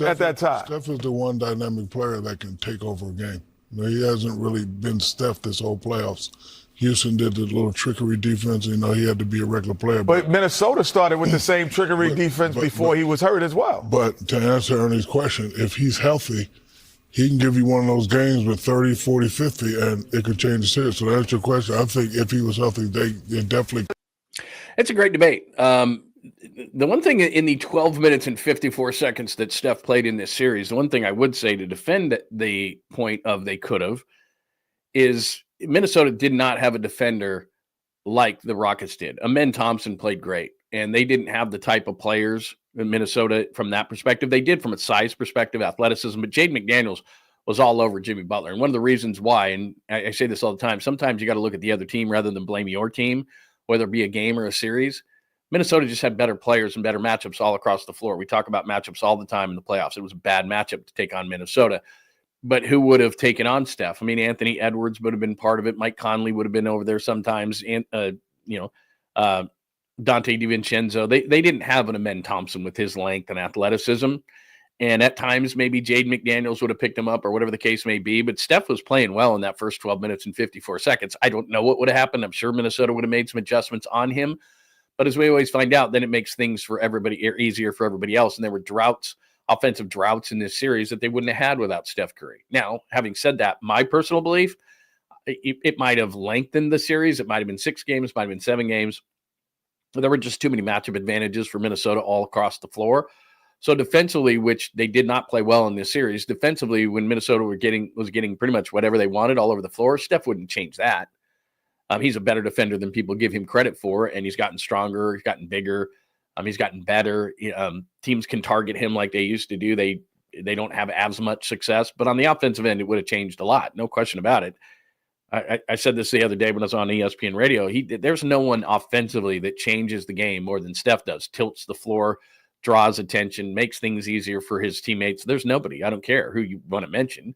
at that time. Steph is the one dynamic player that can take over a game. He hasn't really been Steph this whole playoffs. Houston did the little trickery defense. He had to be a regular player. But Minnesota started with the same trickery defense before he was hurt as well. But to answer Ernie's question, if he's healthy, he can give you one of those games with 30, 40, 50, and it could change the series. So to answer your question, I think if he was healthy, they definitely. It's a great debate. The one thing in the 12 minutes and 54 seconds that Steph played in this series, the one thing I would say to defend the point of they could have is Minnesota did not have a defender like the Rockets did. Amen Thompson played great, and they didn't have the type of players in Minnesota from that perspective. They did from a size perspective, athleticism, but Jaden McDaniels was all over Jimmy Butler. And one of the reasons why, and I say this all the time, sometimes you got to look at the other team rather than blame your team, whether it be a game or a series. Minnesota just had better players and better matchups all across the floor. We talk about matchups all the time in the playoffs. It was a bad matchup to take on Minnesota. But who would have taken on Steph? I mean, Anthony Edwards would have been part of it. Mike Conley would have been over there sometimes. And, Dante DiVincenzo. They didn't have an Amen Thompson with his length and athleticism. And at times, maybe Jaden McDaniels would have picked him up or whatever the case may be. But Steph was playing well in that first 12 minutes and 54 seconds. I don't know what would have happened. I'm sure Minnesota would have made some adjustments on him. But as we always find out, then it makes things for everybody easier for everybody else. And there were offensive droughts in this series that they wouldn't have had without Steph Curry. Now, having said that, my personal belief, it might have lengthened the series. It might have been 6 games, might have been 7 games. But there were just too many matchup advantages for Minnesota all across the floor. So defensively, which they did not play well in this series, defensively, when Minnesota was getting pretty much whatever they wanted all over the floor, Steph wouldn't change that. He's a better defender than people give him credit for, and he's gotten stronger, he's gotten bigger. He's gotten better. Teams can target him like they used to do. They don't have as much success. But on the offensive end, it would have changed a lot. No question about it. I said this the other day when I was on ESPN radio. There's no one offensively that changes the game more than Steph does. Tilts the floor, draws attention, makes things easier for his teammates. There's nobody. I don't care who you want to mention.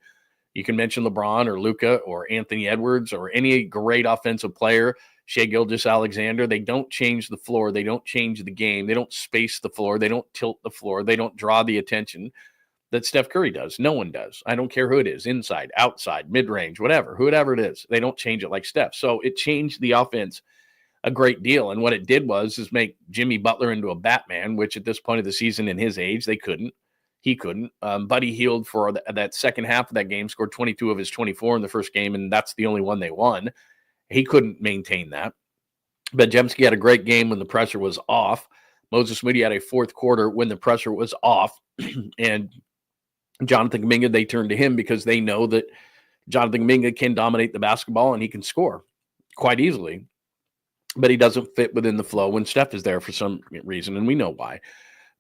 You can mention LeBron or Luka or Anthony Edwards or any great offensive player. Shai Gilgeous-Alexander, they don't change the floor. They don't change the game. They don't space the floor. They don't tilt the floor. They don't draw the attention that Steph Curry does. No one does. I don't care who it is, inside, outside, mid-range, whoever it is. They don't change it like Steph. So it changed the offense a great deal. And what it did was make Jimmy Butler into a Batman, which at this point of the season in his age, they couldn't. He couldn't. Buddy Hield for that second half of that game scored 22 of his 24 in the first game, and that's the only one they won. He couldn't maintain that. But Jemski had a great game when the pressure was off. Moses Moody had a fourth quarter when the pressure was off. And Jonathan Kuminga, they turned to him because they know that Jonathan Kuminga can dominate the basketball and he can score quite easily. But he doesn't fit within the flow when Steph is there for some reason, and we know why.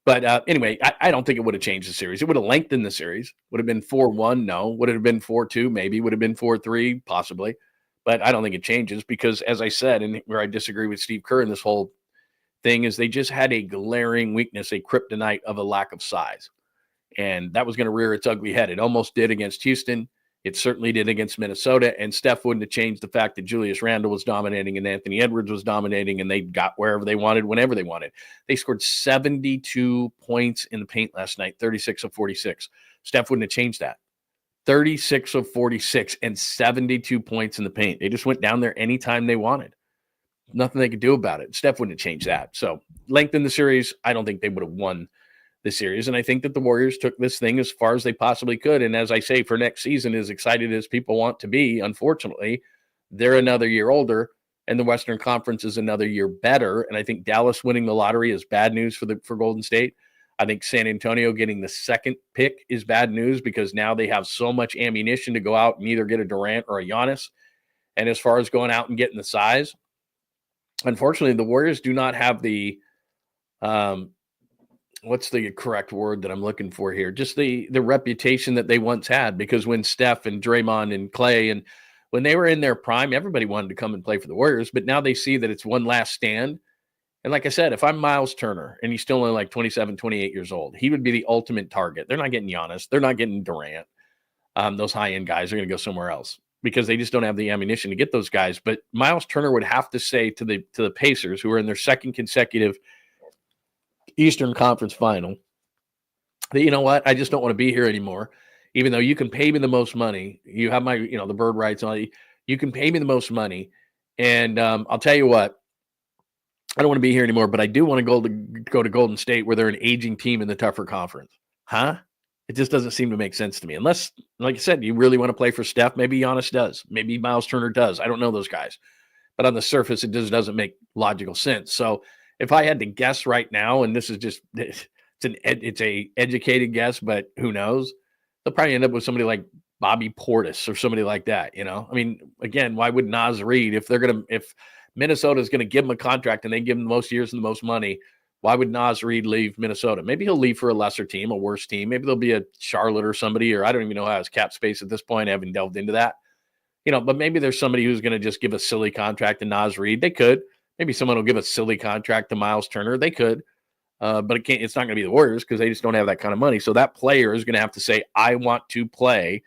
But anyway, I don't think it would have changed the series. It would have lengthened the series. Would have been 4-1? No. Would it have been 4-2? Maybe. Would have been 4-3? Possibly. But I don't think it changes because, as I said, and where I disagree with Steve Kerr in this whole thing, is they just had a glaring weakness, a kryptonite of a lack of size. And that was going to rear its ugly head. It almost did against Houston. It certainly did against Minnesota. And Steph wouldn't have changed the fact that Julius Randle was dominating and Anthony Edwards was dominating, and they got wherever they wanted, whenever they wanted. They scored 72 points in the paint last night, 36 of 46. Steph wouldn't have changed that. 36 of 46 and 72 points in the paint. They just went down there anytime they wanted. Nothing they could do about it. Steph wouldn't have changed that. So lengthen the series. I don't think they would have won the series. And I think that the Warriors took this thing as far as they possibly could. And as I say, for next season, as excited as people want to be, unfortunately, they're another year older and the Western Conference is another year better. And I think Dallas winning the lottery is bad news for Golden State. I think San Antonio getting the second pick is bad news because now they have so much ammunition to go out and either get a Durant or a Giannis. And as far as going out and getting the size, unfortunately, the Warriors do not have the what's the correct word that I'm looking for here? Just the reputation that they once had, because when Steph and Draymond and Clay and when they were in their prime, everybody wanted to come and play for the Warriors, but now they see that it's one last stand. And like I said, if I'm Miles Turner and he's still only like 27, 28 years old, he would be the ultimate target. They're not getting Giannis. They're not getting Durant. Those high-end guys are going to go somewhere else because they just don't have the ammunition to get those guys. But Miles Turner would have to say to the Pacers, who are in their second consecutive Eastern Conference final, that, you know what, I just don't want to be here anymore. Even though you can pay me the most money, you have my, the bird rights and all, you can pay me the most money. And I'll tell you what, I don't want to be here anymore, but I do want to go to Golden State, where they're an aging team in the tougher conference. Huh? It just doesn't seem to make sense to me. Unless, like I said, you really want to play for Steph. Maybe Giannis does. Maybe Miles Turner does. I don't know those guys. But on the surface, it just doesn't make logical sense. So if I had to guess right now, and this is just, it's a educated guess, but who knows? They'll probably end up with somebody like Bobby Portis or somebody like that. I mean, again, why would Naz Reid, if Minnesota's going to give him a contract and they give him the most years and the most money, why would Naz Reid leave Minnesota? Maybe he'll leave for a lesser team, a worse team. Maybe there'll be a Charlotte or somebody, or I don't even know how his cap space at this point. I haven't delved into that. But maybe there's somebody who's going to just give a silly contract to Naz Reid. They could. Maybe someone will give a silly contract to Miles Turner. They could. But it's not going to be the Warriors because they just don't have that kind of money. So that player is going to have to say, I want to play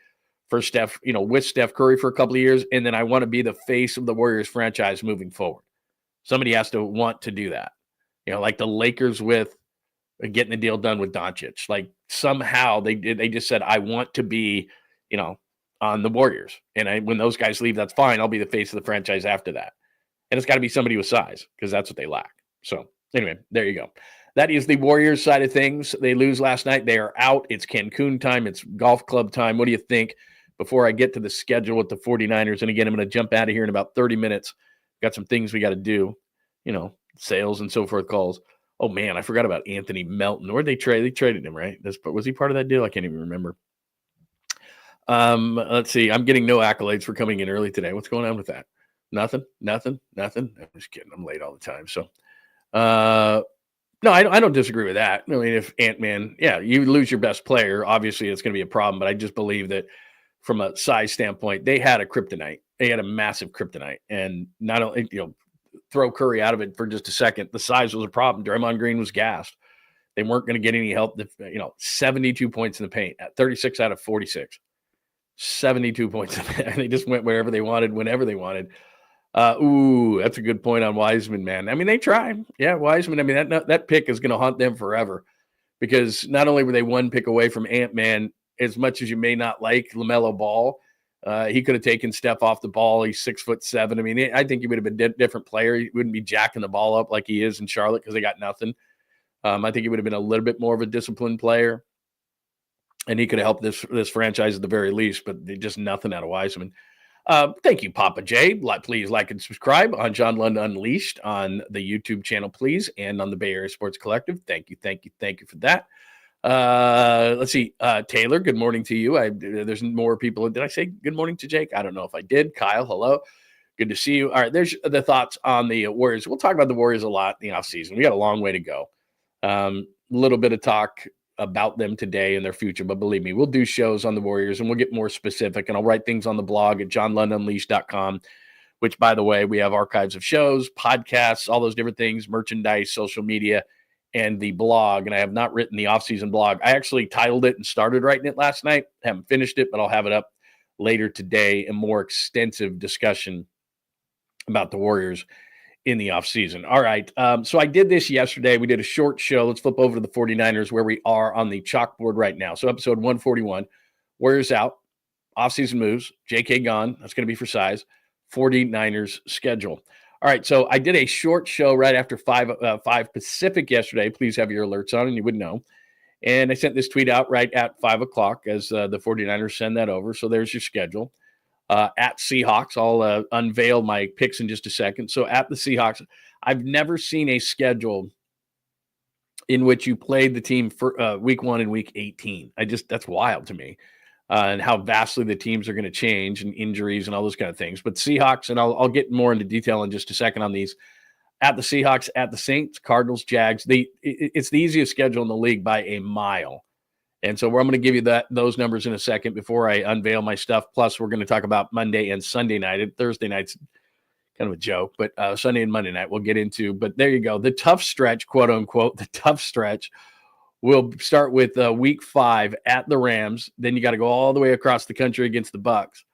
for Steph, with Steph Curry for a couple of years, and then I want to be the face of the Warriors franchise moving forward. Somebody has to want to do that. Like the Lakers with getting the deal done with Doncic. Like somehow they just said, I want to be, on the Warriors. And when those guys leave, that's fine. I'll be the face of the franchise after that. And it's got to be somebody with size because that's what they lack. So anyway, there you go. That is the Warriors side of things. They lose last night. They are out. It's Cancun time. It's golf club time. What do you think? Before I get to the schedule with the 49ers, and again, I'm going to jump out of here in about 30 minutes. Got some things we got to do, sales and so forth calls. Oh, man, I forgot about Anthony Melton. Where'd they trade? They traded him, right? Was he part of that deal? I can't even remember. Let's see. I'm getting no accolades for coming in early today. What's going on with that? Nothing. I'm just kidding. I'm late all the time. So, no, I don't disagree with that. I mean, if Ant-Man, you lose your best player, obviously it's going to be a problem. But I just believe that from a size standpoint, they had a kryptonite. They had a massive kryptonite. And not only, throw Curry out of it for just a second, the size was a problem. Draymond Green was gassed. They weren't going to get any help. 72 points in the paint at 36 out of 46. 72 points. They just went wherever they wanted, whenever they wanted. That's a good point on Wiseman, man. I mean, they tried. Yeah, Wiseman. I mean, that pick is going to haunt them forever because not only were they one pick away from Ant-Man, as much as you may not like LaMelo Ball, he could have taken Steph off the ball. He's 6'7". I mean, I think he would have been a different player. He wouldn't be jacking the ball up like he is in Charlotte because they got nothing. I think he would have been a little bit more of a disciplined player, and he could have helped this franchise at the very least, but just nothing out of Wiseman. Thank you, Papa J. Please like and subscribe on John Lund Unleashed on the YouTube channel, please, and on the Bay Area Sports Collective. Thank you for that. Let's see. Taylor, good morning to you. There's more people. Did I say good morning to Jake? I don't know if I did. Kyle, hello. Good to see you. All right, there's the thoughts on the Warriors. We'll talk about the Warriors a lot in the offseason. We got a long way to go. A little bit of talk about them today and their future, but believe me, we'll do shows on the Warriors and we'll get more specific, and I'll write things on the blog at johnlundunleashed.com, which, by the way, we have archives of shows, podcasts, all those different things, merchandise, social media, and the blog. And I have not written the offseason blog. I actually titled it and started writing it last night. Haven't finished it, but I'll have it up later today, a more extensive discussion about the Warriors in the offseason. All right. So I did this yesterday. We did a short show. Let's flip over to the 49ers, where we are on the chalkboard right now. So episode 141, Warriors out, offseason moves, JK gone. That's going to be for size. 49ers schedule. All right. So I did a short show right after 5 Pacific yesterday. Please have your alerts on and you would know. And I sent this tweet out right at 5 o'clock as the 49ers send that over. So there's your schedule. At Seahawks, I'll unveil my picks in just a second. So at the Seahawks, I've never seen a schedule in which you played the team for week 1 and week 18. That's wild to me, and how vastly the teams are going to change and injuries and all those kind of things. But Seahawks, and I'll get more into detail in just a second on these. at the Seahawks, at the Saints, Cardinals, Jags. It's the easiest schedule in the league by a mile. And so I'm going to give you those numbers in a second before I unveil my stuff. Plus, we're going to talk about Monday and Sunday night. Thursday night's kind of a joke, but Sunday and Monday night we'll get into. But there you go. The tough stretch, quote unquote, the tough stretch. We'll start with week 5 at the Rams. Then you got to go all the way across the country against the Bucs.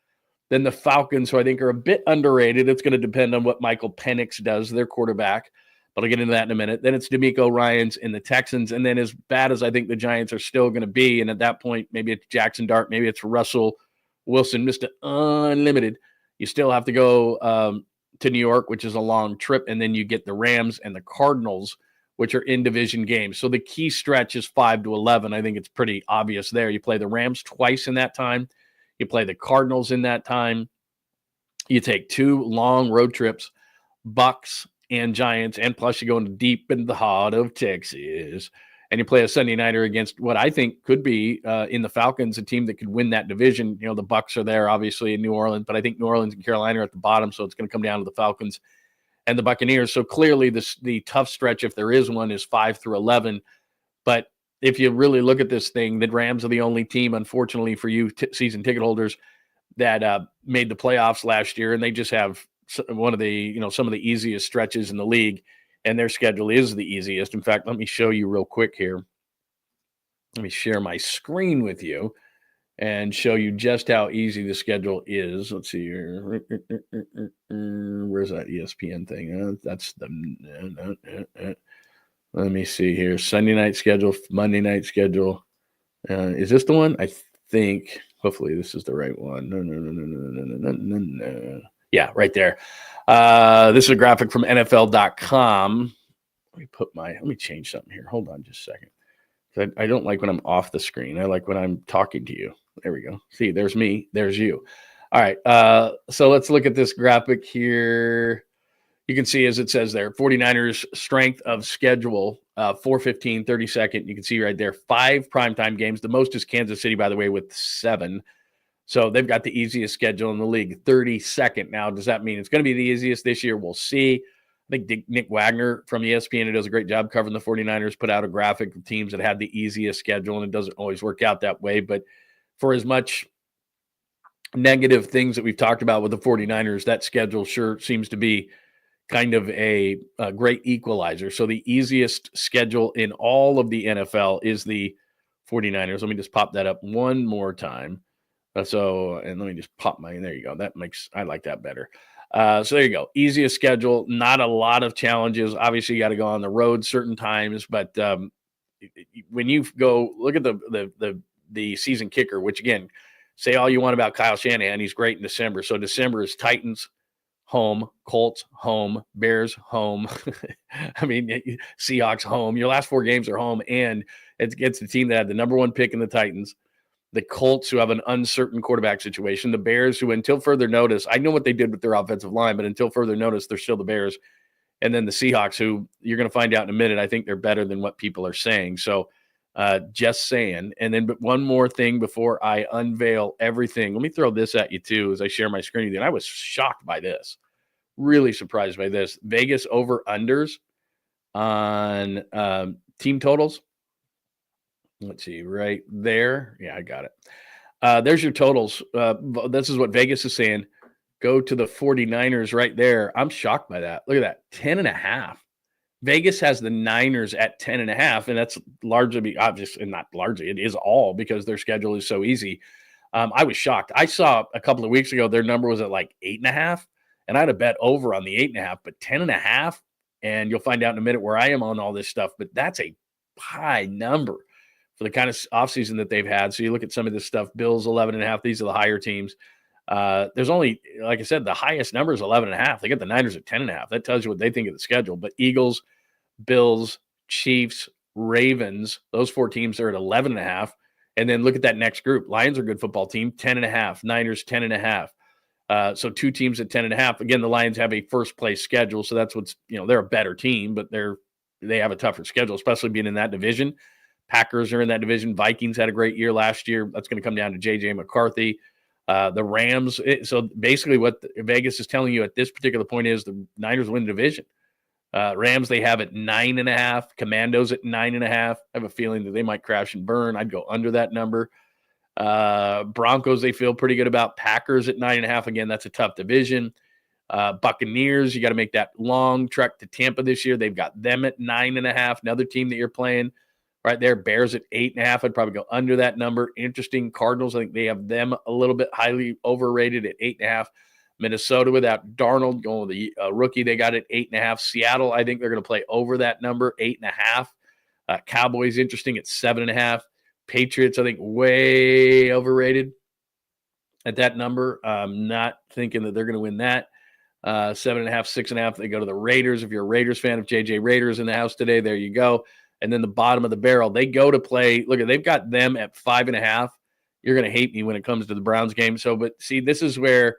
Then the Falcons, who I think are a bit underrated. It's going to depend on what Michael Penix does, their quarterback. But I'll get into that in a minute. Then it's DeMeco Ryans and the Texans. And then as bad as I think the Giants are still going to be, and at that point, maybe it's Jackson Dart, maybe it's Russell Wilson, Mr. Unlimited. You still have to go to New York, which is a long trip. And then you get the Rams and the Cardinals, which are in division games. So the key stretch is 5 to 11. I think it's pretty obvious there. You play the Rams twice in that time. You play the Cardinals in that time. You take 2 long road trips, Bucs and Giants, and plus you go into deep in the heart of Texas, and you play a Sunday nighter against what I think could be in the Falcons, a team that could win that division. You know, the Bucs are there, obviously, in New Orleans, but I think New Orleans and Carolina are at the bottom, so it's going to come down to the Falcons and the Buccaneers. So clearly the tough stretch, if there is one, is 5 through 11. But if you really look at this thing, the Rams are the only team, unfortunately for you season ticket holders, that made the playoffs last year, and they just have one of the, some of the easiest stretches in the league, and their schedule is the easiest. In fact, let me show you real quick here. Let me share my screen with you and show you just how easy the schedule is. Let's see here. Where's that ESPN thing? That's the. Let me see here. Sunday night schedule, Monday night schedule. Is this the one? I think. Hopefully, this is the right one. No. Yeah, right there. This is a graphic from NFL.com. Let me change something here. Hold on just a second. I don't like when I'm off the screen. I like when I'm talking to you. There we go. See, there's me. There's you. All right. So let's look at this graphic here. You can see, as it says there, 49ers strength of schedule, 4:15, 32nd. You can see right there, 5 primetime games. The most is Kansas City, by the way, with 7. So they've got the easiest schedule in the league, 32nd. Now, does that mean it's going to be the easiest this year? We'll see. I think Nick Wagner from ESPN, who does a great job covering the 49ers, put out a graphic of teams that had the easiest schedule, and it doesn't always work out that way. But for as much negative things that we've talked about with the 49ers, that schedule sure seems to be kind of a great equalizer. So the easiest schedule in all of the NFL is the 49ers. Let me just pop that up one more time. And let me just pop there you go. I like that better. So there you go. Easiest schedule, not a lot of challenges. Obviously, you got to go on the road certain times, but when you go look at the season kicker, which again, say all you want about Kyle Shanahan, he's great in December. So December is Titans home, Colts home, Bears home. I mean, Seahawks home. Your last 4 games are home, and it gets the team that had the number 1 pick in the Titans, the Colts, who have an uncertain quarterback situation, the Bears, who until further notice, I know what they did with their offensive line, but until further notice, they're still the Bears, and then the Seahawks, who you're going to find out in a minute. I think they're better than what people are saying. So just saying. And then but one more thing before I unveil everything. Let me throw this at you, too, as I share my screen with you. And I was shocked by this, really surprised by this. Vegas over-unders on team totals. Let's see, right there. Yeah, I got it. There's your totals. This is what Vegas is saying. Go to the 49ers right there. I'm shocked by that. Look at that, 10.5. Vegas has the Niners at 10.5, and that's largely obvious, and not largely, it is all because their schedule is so easy. I was shocked. I saw a couple of weeks ago their number was at like 8.5, and I had a bet over on the 8.5, but 10.5, and you'll find out in a minute where I am on all this stuff. But that's a high number for the kind of offseason that they've had. So you look at some of this stuff. Bills 11.5. These are the higher teams. There's only, like I said, the highest number is 11.5. They got the Niners at 10.5. That tells you what they think of the schedule. But Eagles, Bills, Chiefs, Ravens, those 4 teams are at 11.5. And then look at that next group. Lions are a good football team, 10.5. Niners, 10.5. So 2 teams at 10.5. Again, the Lions have a first place schedule. So that's what's, they're a better team, but they have a tougher schedule, especially being in that division. Packers are in that division. Vikings had a great year last year. That's going to come down to J.J. McCarthy. The Rams. So basically what Vegas is telling you at this particular point is the Niners win the division. Rams, they have at 9.5. Commandos at 9.5. I have a feeling that they might crash and burn. I'd go under that number. Broncos, they feel pretty good about. Packers at 9.5. Again, that's a tough division. Buccaneers, you got to make that long trek to Tampa this year. They've got them at 9.5. Another team that you're playing right there. Bears at 8.5. I'd probably go under that number. Interesting. Cardinals, I think they have them a little bit highly overrated at 8.5. Minnesota without Darnold, going with the rookie, they got it 8.5. Seattle, I think they're going to play over that number, 8.5. Cowboys, interesting at 7.5. Patriots, I think, way overrated at that number. I'm not thinking that they're going to win that. 7.5, 6.5. They go to the Raiders. If you're a Raiders fan, if JJ Raiders in the house today, there you go. And then the bottom of the barrel, they go to play. Look, they've got them at 5.5. You're going to hate me when it comes to the Browns game. So, but see, this is where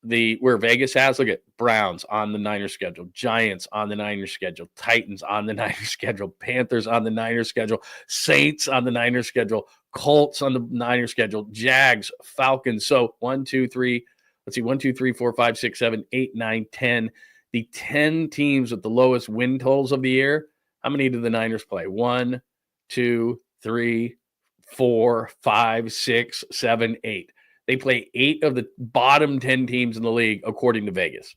Vegas has, look at Browns on the Niners schedule, Giants on the Niners schedule, Titans on the Niners schedule, Panthers on the Niners schedule, Saints on the Niners schedule, Colts on the Niners schedule, Jags, Falcons. So 1, 2, 3, 4, 5, 6, 7, 8, 9, 10. The 10 teams with the lowest win totals of the year. How many do the Niners play? 1, 2, 3, 4, 5, 6, 7, 8. They play 8 of the bottom 10 teams in the league, according to Vegas.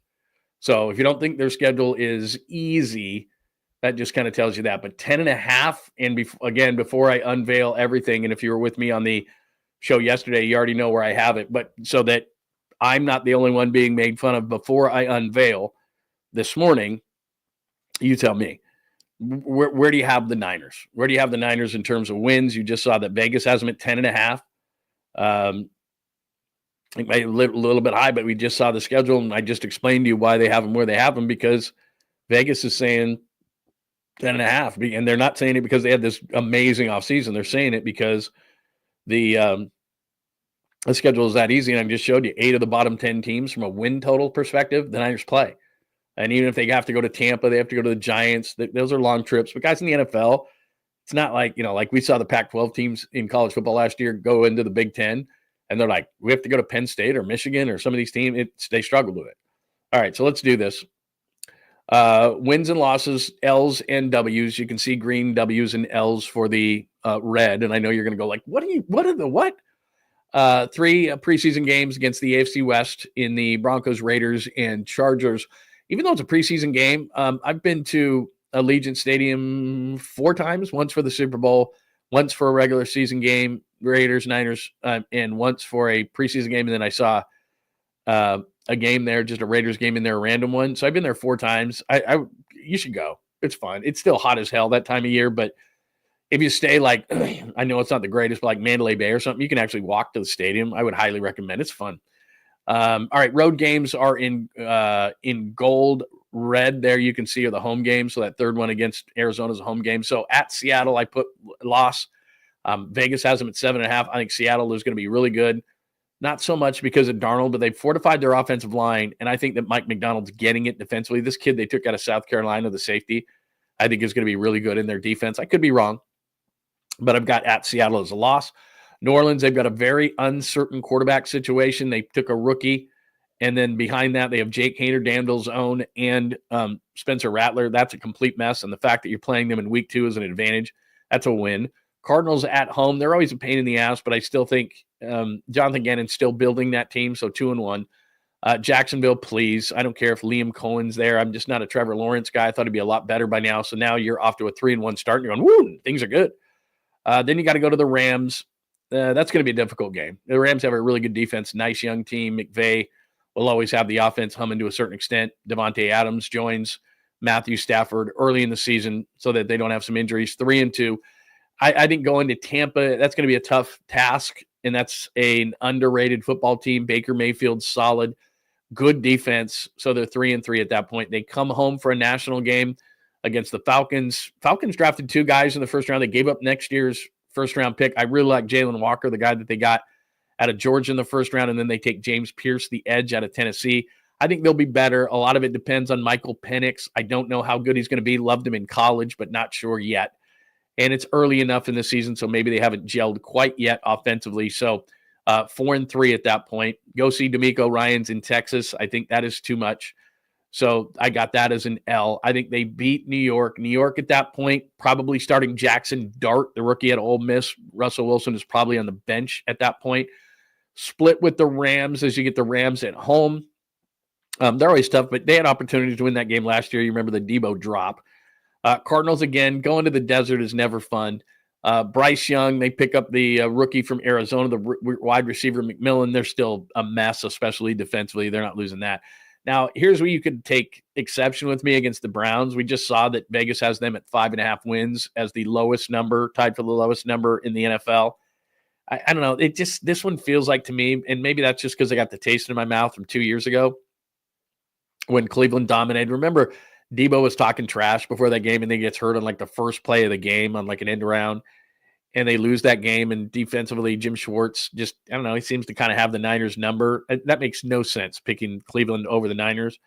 So if you don't think their schedule is easy, that just kind of tells you that. But 10.5, and again, before I unveil everything, and if you were with me on the show yesterday, you already know where I have it. But so that I'm not the only one being made fun of, before I unveil this morning, you tell me. Where do you have the Niners? Where do you have the Niners in terms of wins? You just saw that Vegas has them at 10.5. It might be a little bit high, but we just saw the schedule, and I just explained to you why they have them where they have them, because Vegas is saying 10.5, and they're not saying it because they had this amazing offseason. They're saying it because the schedule is that easy, and I just showed you 8 of the bottom 10 teams from a win total perspective, the Niners play. And even if they have to go to Tampa, they have to go to the Giants. Those are long trips. But guys in the NFL, it's not like, like we saw the Pac-12 teams in college football last year go into the Big Ten, and they're like, we have to go to Penn State or Michigan or some of these teams. They struggle with it. All right, so let's do this. Wins and losses, L's and W's. You can see green W's and L's for the red. And I know you're going to go like, what are the what? 3 preseason games against the AFC West in the Broncos, Raiders, and Chargers. Even though it's a preseason game, I've been to Allegiant Stadium 4 times, once for the Super Bowl, once for a regular season game, Raiders, Niners, and once for a preseason game. And then I saw a game there, just a Raiders game in there, a random one. So I've been there 4 times. You should go. It's fun. It's still hot as hell that time of year, but if you stay like, I know it's not the greatest, but like Mandalay Bay or something, you can actually walk to the stadium. I would highly recommend. It's fun. All right, road games are in gold, red. There you can see are the home games. So that third one against Arizona is a home game. So at Seattle, I put loss. Vegas has them at 7.5. I think Seattle is going to be really good. Not so much because of Darnold, but they've fortified their offensive line, and I think that Mike McDonald's getting it defensively. This kid they took out of South Carolina, the safety, I think is going to be really good in their defense. I could be wrong, but I've got at Seattle as a loss. New Orleans, they've got a very uncertain quarterback situation. They took a rookie, and then behind that, they have Jake Haener, Danville's own, and Spencer Rattler. That's a complete mess, and the fact that you're playing them in week 2 is an advantage. That's a win. Cardinals at home, they're always a pain in the ass, but I still think Jonathan Gannon's still building that team, so 2-1. Jacksonville, please. I don't care if Liam Cohen's there. I'm just not a Trevor Lawrence guy. I thought he'd be a lot better by now, so now you're off to a 3-1 start, and you're going, woo, things are good. Then you got to go to the Rams. That's going to be a difficult game. The Rams have a really good defense, nice young team. McVay will always have the offense humming to a certain extent. Devontae Adams joins Matthew Stafford early in the season so that they don't have some injuries. 3-2. I think going to Tampa, that's going to be a tough task, and that's an underrated football team. Baker Mayfield's solid, good defense, so they're 3-3 at that point. They come home for a national game against the Falcons. Falcons drafted 2 guys in the first round. They gave up next year's first-round pick. I really like Jalen Walker, the guy that they got out of Georgia in the first round, and then they take James Pierce, the edge, out of Tennessee. I think they'll be better. A lot of it depends on Michael Penix. I don't know how good he's going to be. Loved him in college, but not sure yet. And it's early enough in the season, so maybe they haven't gelled quite yet offensively. So 4-3 at that point. Go see D'Amico Ryans in Texas. I think that is too much. So I got that as an L. I think they beat New York. New York at that point, probably starting Jackson Dart, the rookie at Ole Miss. Russell Wilson is probably on the bench at that point. Split with the Rams as you get the Rams at home. They're always tough, but they had opportunities to win that game last year. You remember the Debo drop. Cardinals, again, going to the desert is never fun. Bryce Young, they pick up the rookie from Arizona, the wide receiver McMillan. They're still a mess, especially defensively. They're not losing that. Now, here's where you could take exception with me against the Browns. We just saw that Vegas has them at 5.5 wins as the lowest number, tied for the lowest number in the NFL. I don't know. This one feels like to me, and maybe that's just because I got the taste in my mouth from 2 years ago when Cleveland dominated. Remember, Debo was talking trash before that game, and then he gets hurt on like the first play of the game on like an end around, and they lose that game. And defensively, Jim Schwartz just, I don't know, he seems to kind of have the Niners number. That makes no sense, picking Cleveland over the Niners.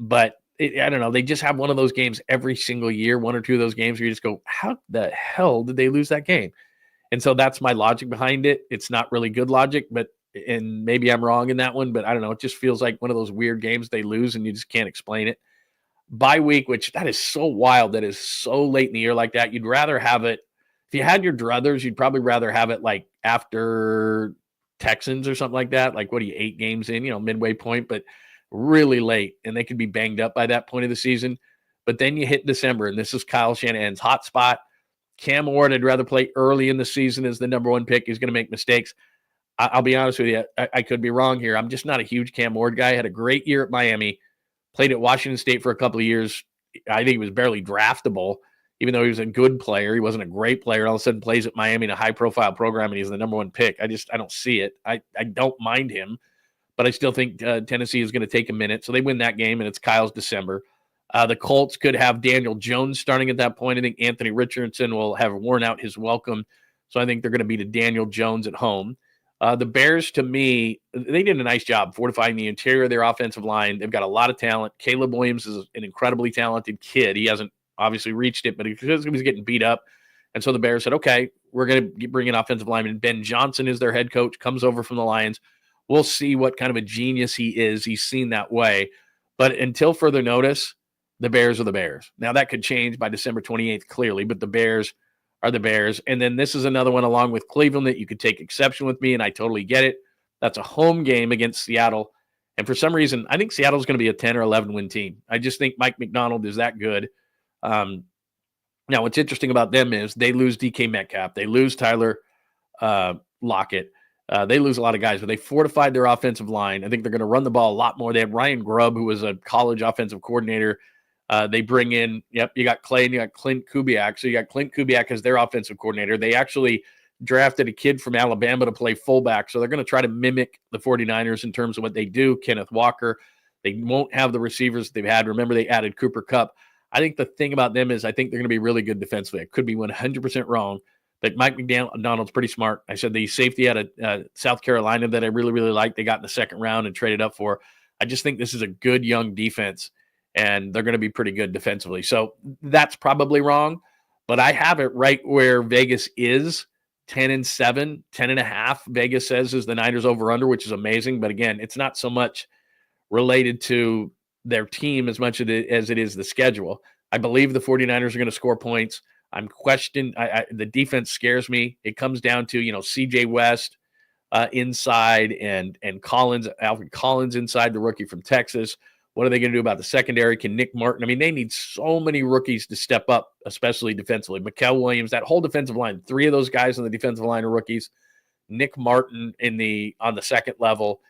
But I don't know, they just have one of those games every single year, one or two of those games where you just go, how the hell did they lose that game? And so that's my logic behind it. It's not really good logic, and maybe I'm wrong in that one, but I don't know. It just feels like one of those weird games they lose and you just can't explain it. Bye week, which that is so wild. That is so late in the year like that. You'd rather have it, if you had your druthers, you'd probably rather have it like after Texans or something like that. Like, what are you, 8 games in, midway point, but really late. And they could be banged up by that point of the season. But then you hit December, and this is Kyle Shanahan's hot spot. Cam Ward, I'd rather play early in the season as the number one pick. He's going to make mistakes. I'll be honest with you. I could be wrong here. I'm just not a huge Cam Ward guy. Had a great year at Miami. Played at Washington State for a couple of years. I think he was barely draftable, even though he was a good player. He wasn't a great player. All of a sudden plays at Miami in a high-profile program, and he's the number one pick. I don't see it. I don't mind him, but I still think Tennessee is going to take a minute. So they win that game, and it's Kyle's December. The Colts could have Daniel Jones starting at that point. I think Anthony Richardson will have worn out his welcome. So I think they're going to beat a Daniel Jones at home. The Bears, to me, they did a nice job fortifying the interior of their offensive line. They've got a lot of talent. Caleb Williams is an incredibly talented kid. He hasn't obviously reached it, but he was getting beat up. And so the Bears said, okay, we're going to bring in offensive lineman. Ben Johnson is their head coach, comes over from the Lions. We'll see what kind of a genius he is. He's seen that way. But until further notice, the Bears are the Bears. Now, that could change by December 28th, clearly, but the Bears are the Bears. And then this is another one along with Cleveland that you could take exception with me, and I totally get it. That's a home game against Seattle. And for some reason, I think Seattle's going to be a 10 or 11 win team. I just think Mike McDonald is that good. Now, what's interesting about them is they lose DK Metcalf. They lose Tyler Lockett. They lose a lot of guys, but they fortified their offensive line. I think they're going to run the ball a lot more. They have Ryan Grubb, who was a college offensive coordinator. They bring in, you got Clay and you got Clint Kubiak. So you got Clint Kubiak as their offensive coordinator. They actually drafted a kid from Alabama to play fullback. So they're going to try to mimic the 49ers in terms of what they do. Kenneth Walker. They won't have the receivers they've had. Remember, they added Cooper Kupp. I think the thing about them is I think they're going to be really good defensively. I could be 100% wrong, but Mike McDonald's pretty smart. I said the safety out of South Carolina that I really, really like, they got in the second round and traded up for. I just think this is a good young defense, and they're going to be pretty good defensively. So that's probably wrong, but I have it right where Vegas is, 10-7, 10.5. Vegas says is the Niners over-under, which is amazing. But again, it's not so much related to their team as much as it is the schedule. I believe the 49ers are going to score points. I'm questioning. The defense scares me. It comes down to, CJ West inside and Collins, Alfred Collins inside, the rookie from Texas. What are they going to do about the secondary? Can Nick Martin? I mean, they need so many rookies to step up, especially defensively. Mikael Williams, that whole defensive line, 3 of those guys on the defensive line are rookies. Nick Martin on the second level.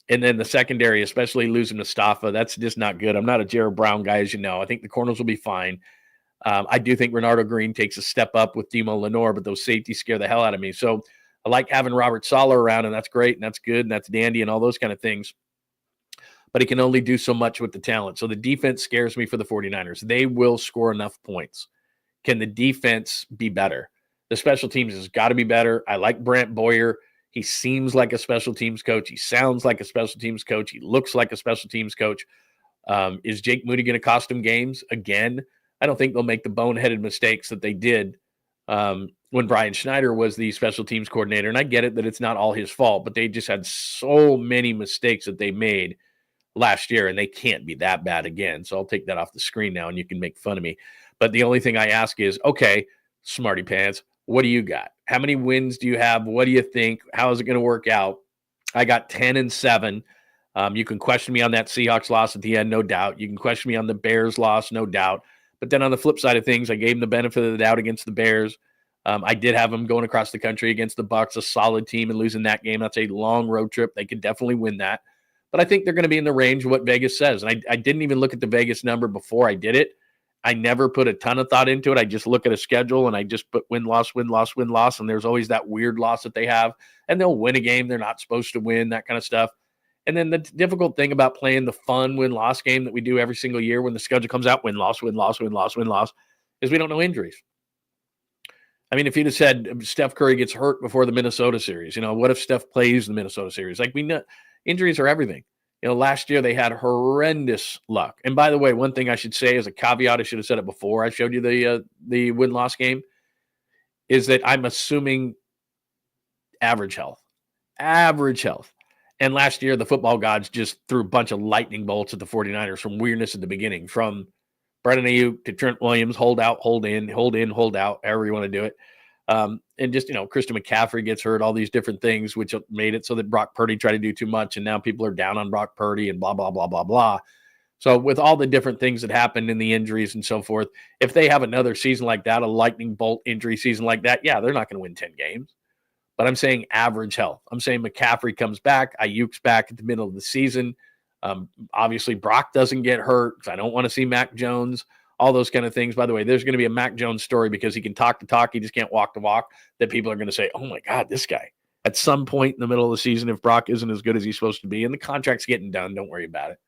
And then the secondary, especially losing Mustafa, that's just not good. I'm not a Jared Brown guy, as you know. I think the corners will be fine. I do think Renardo Green takes a step up with Demo Lenore, but those safeties scare the hell out of me. So I like having Robert Saleh around, and that's great, and that's good, and that's dandy, and all those kind of things. But he can only do so much with the talent. So the defense scares me for the 49ers. They will score enough points. Can the defense be better? The special teams has got to be better. I like Brant Boyer. He seems like a special teams coach. He sounds like a special teams coach. He looks like a special teams coach. Is Jake Moody going to cost him games again? I don't think they'll make the boneheaded mistakes that they did when Brian Schneider was the special teams coordinator. And I get it that it's not all his fault, but they just had so many mistakes that they made last year, and they can't be that bad again. So I'll take that off the screen now, and you can make fun of me. But the only thing I ask is, okay, smarty pants, what do you got? How many wins do you have? What do you think? How is it going to work out? I got 10-7. You can question me on that Seahawks loss at the end, no doubt. You can question me on the Bears loss, no doubt. But then on the flip side of things, I gave them the benefit of the doubt against the Bears. I did have them going across the country against the Bucs, a solid team, and losing that game. That's a long road trip. They could definitely win that. But I think they're going to be in the range of what Vegas says. And I didn't even look at the Vegas number before I did it. I never put a ton of thought into it. I just look at a schedule and I just put win, loss, win, loss, win, loss. And there's always that weird loss that they have. And they'll win a game they're not supposed to win, that kind of stuff. And then the difficult thing about playing the fun win-loss game that we do every single year when the schedule comes out, win-loss, win-loss, win-loss, win-loss, is we don't know injuries. I mean, if you'd have said Steph Curry gets hurt before the Minnesota series, what if Steph plays the Minnesota series? Like, we know injuries are everything. Last year they had horrendous luck. And by the way, one thing I should say as a caveat, I should have said it before I showed you the win-loss game, is that I'm assuming average health. Average health. And last year, the football gods just threw a bunch of lightning bolts at the 49ers from weirdness at the beginning, from Brandon Ayuk to Trent Williams, hold out, hold in, hold out, however you want to do it. And just, Christian McCaffrey gets hurt, all these different things, which made it so that Brock Purdy tried to do too much. And now people are down on Brock Purdy and blah, blah, blah, blah, blah. So with all the different things that happened in the injuries and so forth, if they have another season like that, a lightning bolt injury season like that, yeah, they're not going to win 10 games. But I'm saying average health. I'm saying McCaffrey comes back. Ayuk's back at the middle of the season. Obviously, Brock doesn't get hurt because I don't want to see Mac Jones, all those kind of things. By the way, there's going to be a Mac Jones story because he can talk the talk. He just can't walk the walk, that people are going to say, oh, my God, this guy. At some point in the middle of the season, if Brock isn't as good as he's supposed to be, and the contract's getting done, don't worry about it.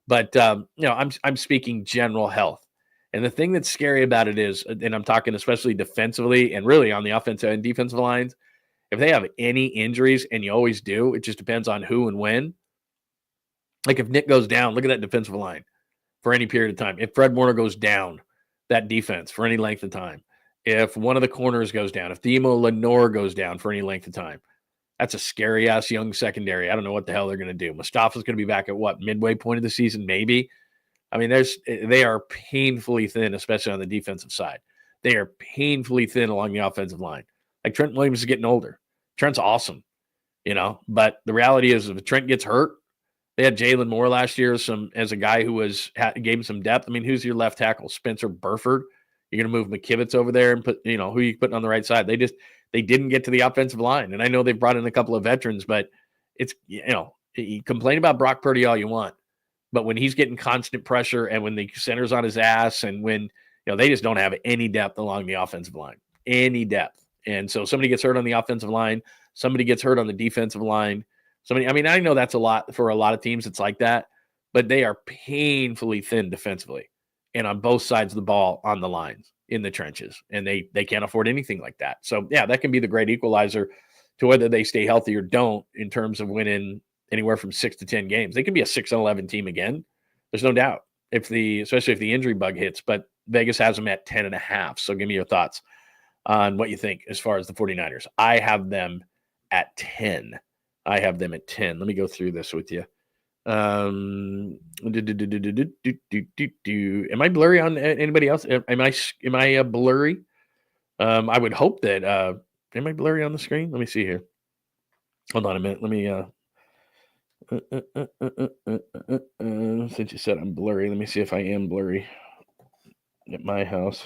But, I'm speaking general health. And the thing that's scary about it is, and I'm talking especially defensively and really on the offensive and defensive lines, if they have any injuries, and you always do, it just depends on who and when. Like if Nick goes down, look at that defensive line for any period of time. If Fred Warner goes down, that defense for any length of time. If one of the corners goes down, if Themo Lenore goes down for any length of time, that's a scary-ass young secondary. I don't know what the hell they're going to do. Mustafa's going to be back at what, midway point of the season, maybe? I mean, they are painfully thin, especially on the defensive side. They are painfully thin along the offensive line. Like Trent Williams is getting older. Trent's awesome, but the reality is if Trent gets hurt, they had Jalen Moore last year as a guy who gave him some depth. I mean, who's your left tackle? Spencer Burford. You're going to move McKivitz over there and put, who are you putting on the right side? They didn't get to the offensive line. And I know they've brought in a couple of veterans, but it's, you complain about Brock Purdy all you want, but when he's getting constant pressure and when the center's on his ass and when, they just don't have any depth along the offensive line, any depth. And so somebody gets hurt on the offensive line, somebody gets hurt on the defensive line. I know that's a lot for a lot of teams. It's like that, but they are painfully thin defensively and on both sides of the ball on the lines in the trenches. And they can't afford anything like that. So yeah, that can be the great equalizer to whether they stay healthy or don't in terms of winning anywhere from 6 to 10 games. They could be a 6-11 team again. There's no doubt especially if the injury bug hits, but Vegas has them at 10.5. So give me your thoughts on what you think as far as the 49ers. I have them at 10. Let me go through this with you. Am I blurry on anybody else? Am I blurry? I would hope that. Am I blurry on the screen? Let me see here. Hold on a minute. Let me. Since you said I'm blurry, let me see if I am blurry at my house.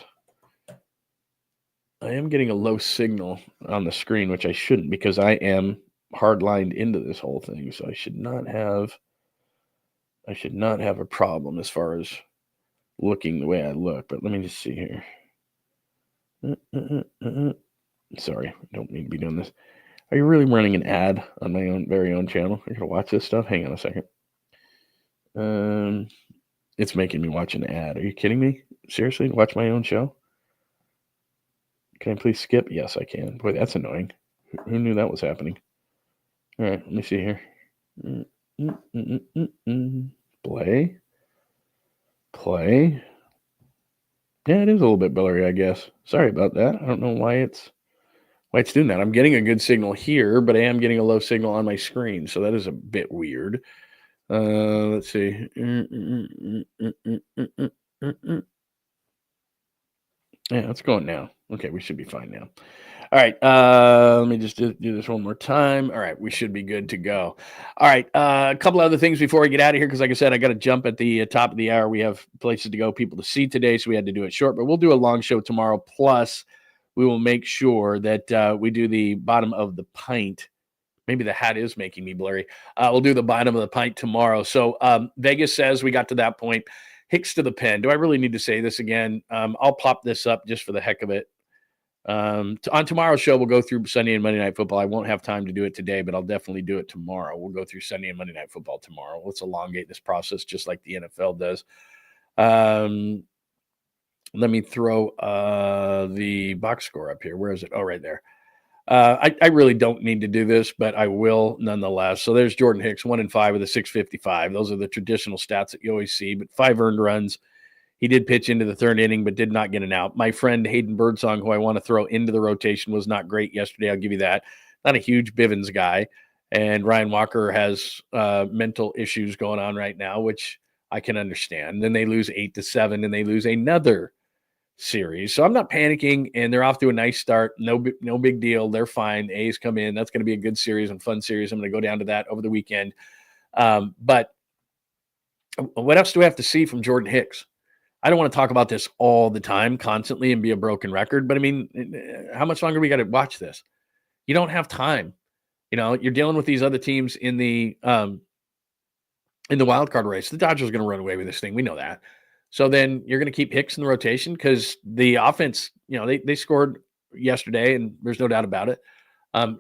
I am getting a low signal on the screen, which I shouldn't because I am hard-lined into this whole thing. So I should not have a problem as far as looking the way I look. But let me just see here. Sorry, I don't need to be doing this. Are you really running an ad on my very own channel? You're gonna watch this stuff? Hang on a second. It's making me watch an ad. Are you kidding me? Seriously? Watch my own show? Can I please skip? Yes, I can. Boy, that's annoying. Who knew that was happening? All right, let me see here. Play. Yeah, it is a little bit blurry, I guess. Sorry about that. I don't know why it's doing that. I'm getting a good signal here, but I am getting a low signal on my screen, so that is a bit weird. Let's see. Yeah, it's going now. Okay, we should be fine now. All right, let me just do this one more time. All right, we should be good to go. All right, a couple other things before we get out of here, because like I said, I got to jump at the top of the hour. We have places to go, people to see today, so we had to do it short. But we'll do a long show tomorrow. Plus, we will make sure that we do the bottom of the pint. Maybe the hat is making me blurry. We'll do the bottom of the pint tomorrow. So Vegas says we got to that point. Hicks to the pen. Do I really need to say this again? I'll pop this up just for the heck of it. On tomorrow's show, we'll go through Sunday and Monday Night Football. I won't have time to do it today, but I'll definitely do it tomorrow. We'll go through Sunday and Monday Night Football tomorrow. Let's elongate this process just like the NFL does. Let me throw the box score up here. Where is it? Oh, right there. I really don't need to do this, but I will nonetheless. So there's Jordan Hicks, 1-5 with a 655. Those are the traditional stats that you always see, but 5 earned runs. He did pitch into the third inning, but did not get an out. My friend Hayden Birdsong, who I want to throw into the rotation, was not great yesterday. I'll give you that. Not a huge Bivens guy. And Ryan Walker has mental issues going on right now, which I can understand. Then they lose 8-7, and they lose another series. So I'm not panicking, and they're off to a nice start. No big deal. They're fine. The A's come in. That's going to be a good series and fun series. I'm going to go down to that over the weekend. But what else do we have to see from Jordan Hicks? I don't want to talk about this all the time, constantly, and be a broken record. But I mean, how much longer we got to watch this? You don't have time. You know, you're dealing with these other teams in the wild card race. The Dodgers are going to run away with this thing. We know that. So then you're going to keep Hicks in the rotation because the offense, you know, they scored yesterday, and there's no doubt about it.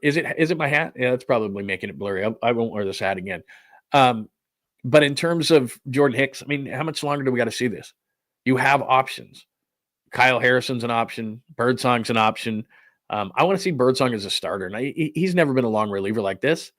Is it my hat? Yeah, that's probably making it blurry. I won't wear this hat again. But in terms of Jordan Hicks, I mean, how much longer do we got to see this? You have options. Kyle Harrison's an option. Birdsong's an option. I want to see Birdsong as a starter. Now, he's never been a long reliever like this.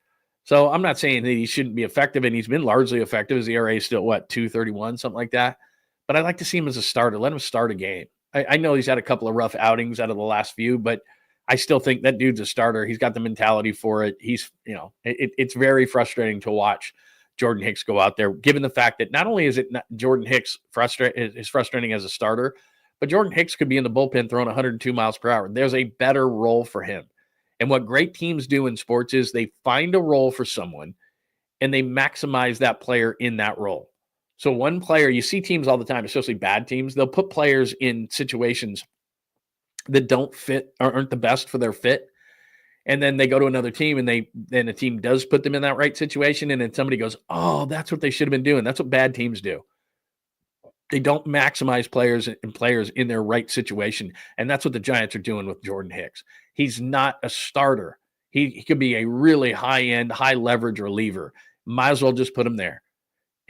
So I'm not saying that he shouldn't be effective, and he's been largely effective. His ERA is still, 2.31, something like that. But I'd like to see him as a starter. Let him start a game. I know he's had a couple of rough outings out of the last few, but I still think that dude's a starter. He's got the mentality for it. He's, it's very frustrating to watch Jordan Hicks go out there, given the fact that not only is it Jordan Hicks frustrating as a starter, but Jordan Hicks could be in the bullpen throwing 102 miles per hour. There's a better role for him. And what great teams do in sports is they find a role for someone and they maximize that player in that role. So one player, you see teams all the time, especially bad teams, they'll put players in situations that don't fit or aren't the best for their fit. And then they go to another team, and then the team does put them in that right situation. And then somebody goes, oh, that's what they should have been doing. That's what bad teams do. They don't maximize players in their right situation. And that's what the Giants are doing with Jordan Hicks. He's not a starter. He could be a really high-end, high-leverage reliever. Might as well just put him there.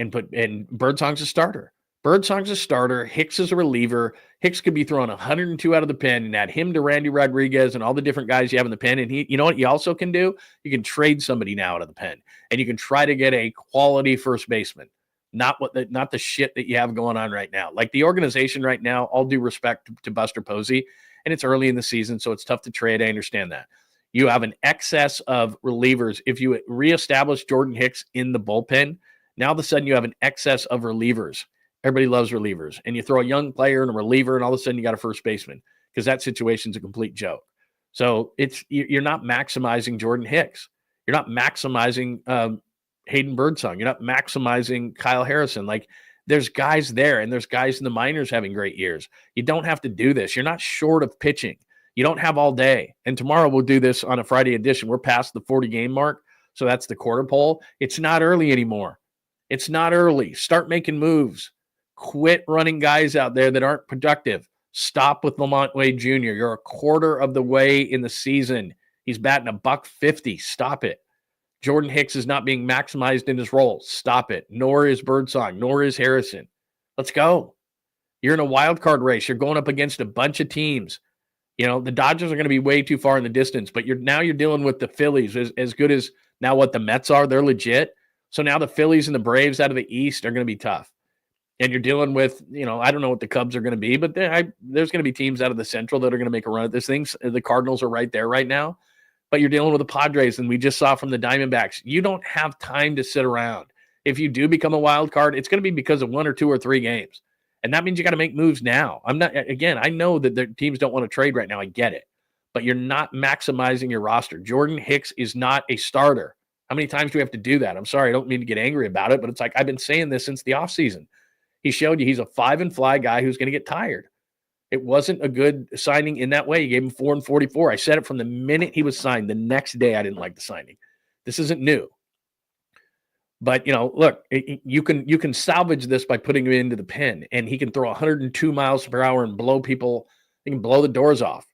And Birdsong's a starter. Birdsong's a starter. Hicks is a reliever. Hicks could be throwing 102 out of the pen, and add him to Randy Rodriguez and all the different guys you have in the pen. And you know what you also can do? You can trade somebody now out of the pen, and you can try to get a quality first baseman. Not the shit that you have going on right now. Like the organization right now, all due respect to Buster Posey, and it's early in the season, so it's tough to trade. I understand that. You have an excess of relievers. If you reestablish Jordan Hicks in the bullpen, now all of a sudden you have an excess of relievers. Everybody loves relievers. And you throw a young player and a reliever, and all of a sudden you got a first baseman because that situation's a complete joke. So you're not maximizing Jordan Hicks. You're not maximizing Hayden Birdsong. You're not maximizing Kyle Harrison. Like, there's guys there, and there's guys in the minors having great years. You don't have to do this. You're not short of pitching. You don't have all day. And tomorrow we'll do this on a Friday edition. We're past the 40-game mark, so that's the quarter pole. It's not early anymore. It's not early. Start making moves. Quit running guys out there that aren't productive. Stop with Lamont Wade Jr. You're a quarter of the way in the season. He's batting $150. Stop it. Jordan Hicks is not being maximized in his role. Stop it. Nor is Birdsong. Nor is Harrison. Let's go. You're in a wild card race. You're going up against a bunch of teams. You know, the Dodgers are going to be way too far in the distance, but you're dealing with the Phillies as good as now what the Mets are. They're legit. So now the Phillies and the Braves out of the East are going to be tough. And you're dealing with, I don't know what the Cubs are going to be, but there's going to be teams out of the Central that are going to make a run at this thing. The Cardinals are right there right now, but you're dealing with the Padres, and we just saw from the Diamondbacks. You don't have time to sit around. if you do become a wild card, it's going to be because of 1 or 2 or 3 games. And that means you got to make moves now. I know that the teams don't want to trade right now. I get it. But you're not maximizing your roster. Jordan Hicks is not a starter. How many times do we have to do that? I'm sorry, I don't mean to get angry about it, but it's like I've been saying this since the offseason. He showed you he's a 5-and-fly guy who's going to get tired. It wasn't a good signing in that way. He gave him 4 and 44. I said it from the minute he was signed. The next day, I didn't like the signing. This isn't new. But, look, you can salvage this by putting him into the pen, and he can throw 102 miles per hour and blow people. He can blow the doors off.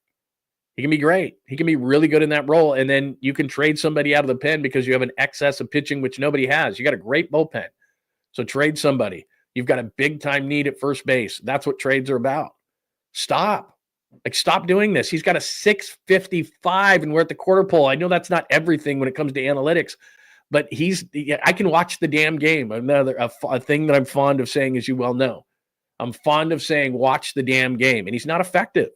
He can be great. He can be really good in that role, and then you can trade somebody out of the pen because you have an excess of pitching, which nobody has. You got a great bullpen. So trade somebody. You've got a big-time need at first base. That's what trades are about. Stop doing this. He's got a 655, and we're at the quarter pole. I know that's not everything when it comes to analytics, but I can watch the damn game. A thing that I'm fond of saying, as you well know. I'm fond of saying, watch the damn game, and he's not effective.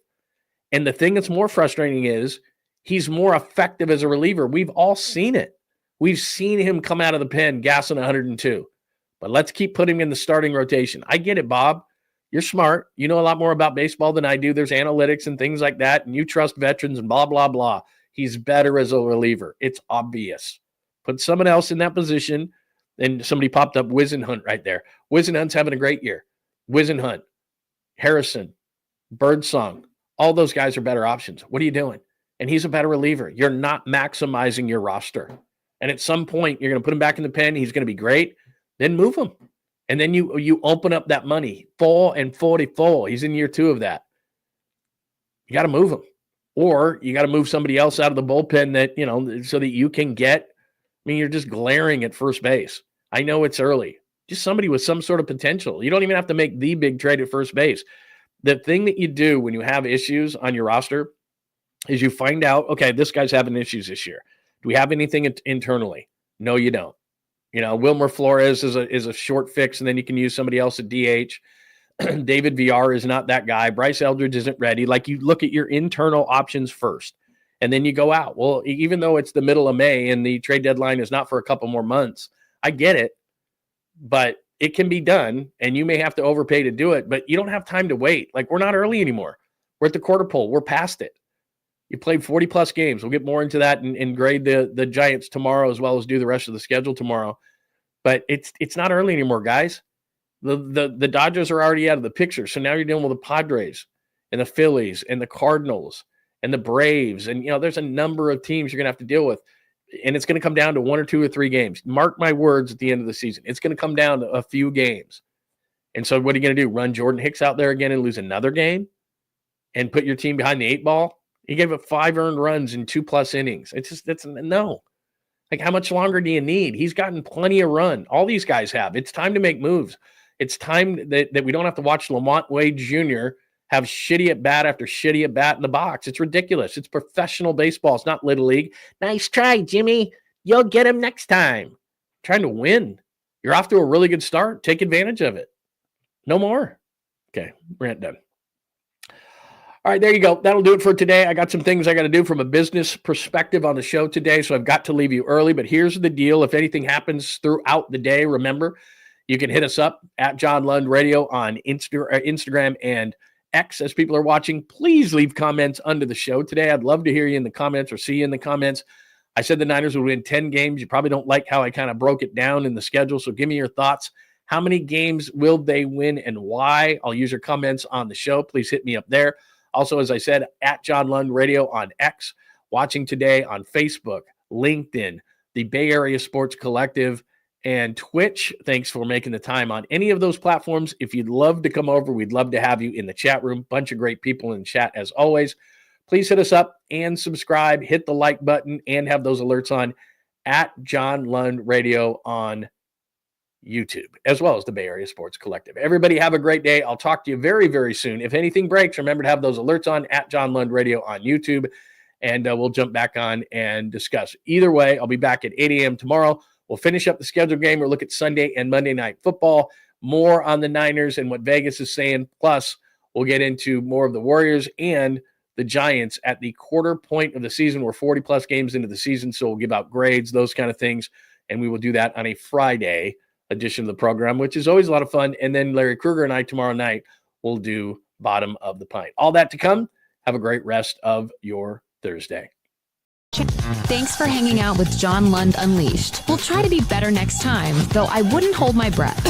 And the thing that's more frustrating is he's more effective as a reliever. We've all seen it. We've seen him come out of the pen gassing 102. But let's keep putting him in the starting rotation. I get it, Bob. You're smart. You know a lot more about baseball than I do. There's analytics and things like that, and you trust veterans and blah, blah, blah. He's better as a reliever. It's obvious. Put someone else in that position, and somebody popped up Wisenhunt right there. Wisenhunt's having a great year. Wisenhunt, Harrison, Birdsong, all those guys are better options. What are you doing? And he's a better reliever. You're not maximizing your roster. And at some point, you're going to put him back in the pen. He's going to be great. Then move him. And then you open up that money. 4 and 44. He's in year 2 of that. You got to move him. Or you got to move somebody else out of the bullpen that, so that you can get, you're just glaring at first base. I know it's early. Just somebody with some sort of potential. You don't even have to make the big trade at first base. The thing that you do when you have issues on your roster is you find out, okay, this guy's having issues this year. Do we have anything internally? No, you don't. Wilmer Flores is a short fix, and then you can use somebody else at DH. David VR is not that guy. Bryce Eldridge isn't ready. Like, you look at your internal options first, and then you go out. Well, even though it's the middle of May and the trade deadline is not for a couple more months, I get it, but it can be done, and you may have to overpay to do it, but you don't have time to wait. Like, we're not early anymore. We're at the quarter pole. We're past it. You played 40-plus games. We'll get more into that and grade the Giants tomorrow, as well as do the rest of the schedule tomorrow. But it's not early anymore, guys. The Dodgers are already out of the picture, so now you're dealing with the Padres and the Phillies and the Cardinals and the Braves. And, there's a number of teams you're going to have to deal with. And it's going to come down to 1 or 2 or 3 games. Mark my words, at the end of the season, it's going to come down to a few games. And so what are you going to do? Run Jordan Hicks out there again and lose another game and put your team behind the 8 ball? He gave up 5 earned runs in 2+ innings. That's no. Like, how much longer do you need? He's gotten plenty of run. All these guys have. It's time to make moves. It's time that we don't have to watch Lamont Wade Jr. have shitty at bat after shitty at bat in the box. It's ridiculous. It's professional baseball. It's not Little League. Nice try, Jimmy. You'll get him next time. Trying to win. You're off to a really good start. Take advantage of it. No more. Okay, rant done. All right, there you go. That'll do it for today. I got some things I got to do from a business perspective on the show today, so I've got to leave you early. But here's the deal. If anything happens throughout the day, remember, you can hit us up at John Lund Radio on Instagram and X as people are watching. Please leave comments under the show today. I'd love to hear you in the comments or see you in the comments. I said the Niners would win 10 games. You probably don't like how I kind of broke it down in the schedule, so give me your thoughts. How many games will they win and why? I'll use your comments on the show. Please hit me up there. Also, as I said, at John Lund Radio on X, watching today on Facebook, LinkedIn, the Bay Area Sports Collective, and Twitch. Thanks for making the time on any of those platforms. If you'd love to come over, we'd love to have you in the chat room. Bunch of great people in chat as always. Please hit us up and subscribe, hit the like button, and have those alerts on at John Lund Radio on YouTube, as well as the Bay Area Sports Collective. Everybody have a great day. I'll talk to you very, very soon. If anything breaks, remember to have those alerts on at John Lund Radio on YouTube, and we'll jump back on and discuss. Either way, I'll be back at 8 a.m. tomorrow. We'll finish up the scheduled game. We'll look at Sunday and Monday Night Football, more on the Niners and what Vegas is saying. Plus, we'll get into more of the Warriors and the Giants at the quarter point of the season. We're 40-plus games into the season, so we'll give out grades, those kind of things, and we will do that on a Friday edition of the program, which is always a lot of fun. And then Larry Krueger and I tomorrow night will do Bottom of the Pint. All that to come. Have a great rest of your Thursday. Thanks for hanging out with John Lund Unleashed. We'll try to be better next time, though I wouldn't hold my breath.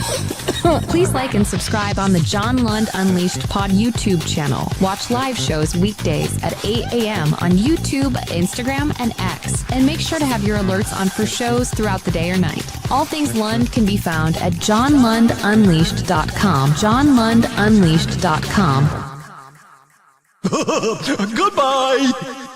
Please like and subscribe on the John Lund Unleashed Pod YouTube channel. Watch live shows weekdays at 8 a.m. on YouTube, Instagram, and X. And make sure to have your alerts on for shows throughout the day or night. All things Lund can be found at johnlundunleashed.com. johnlundunleashed.com. Goodbye!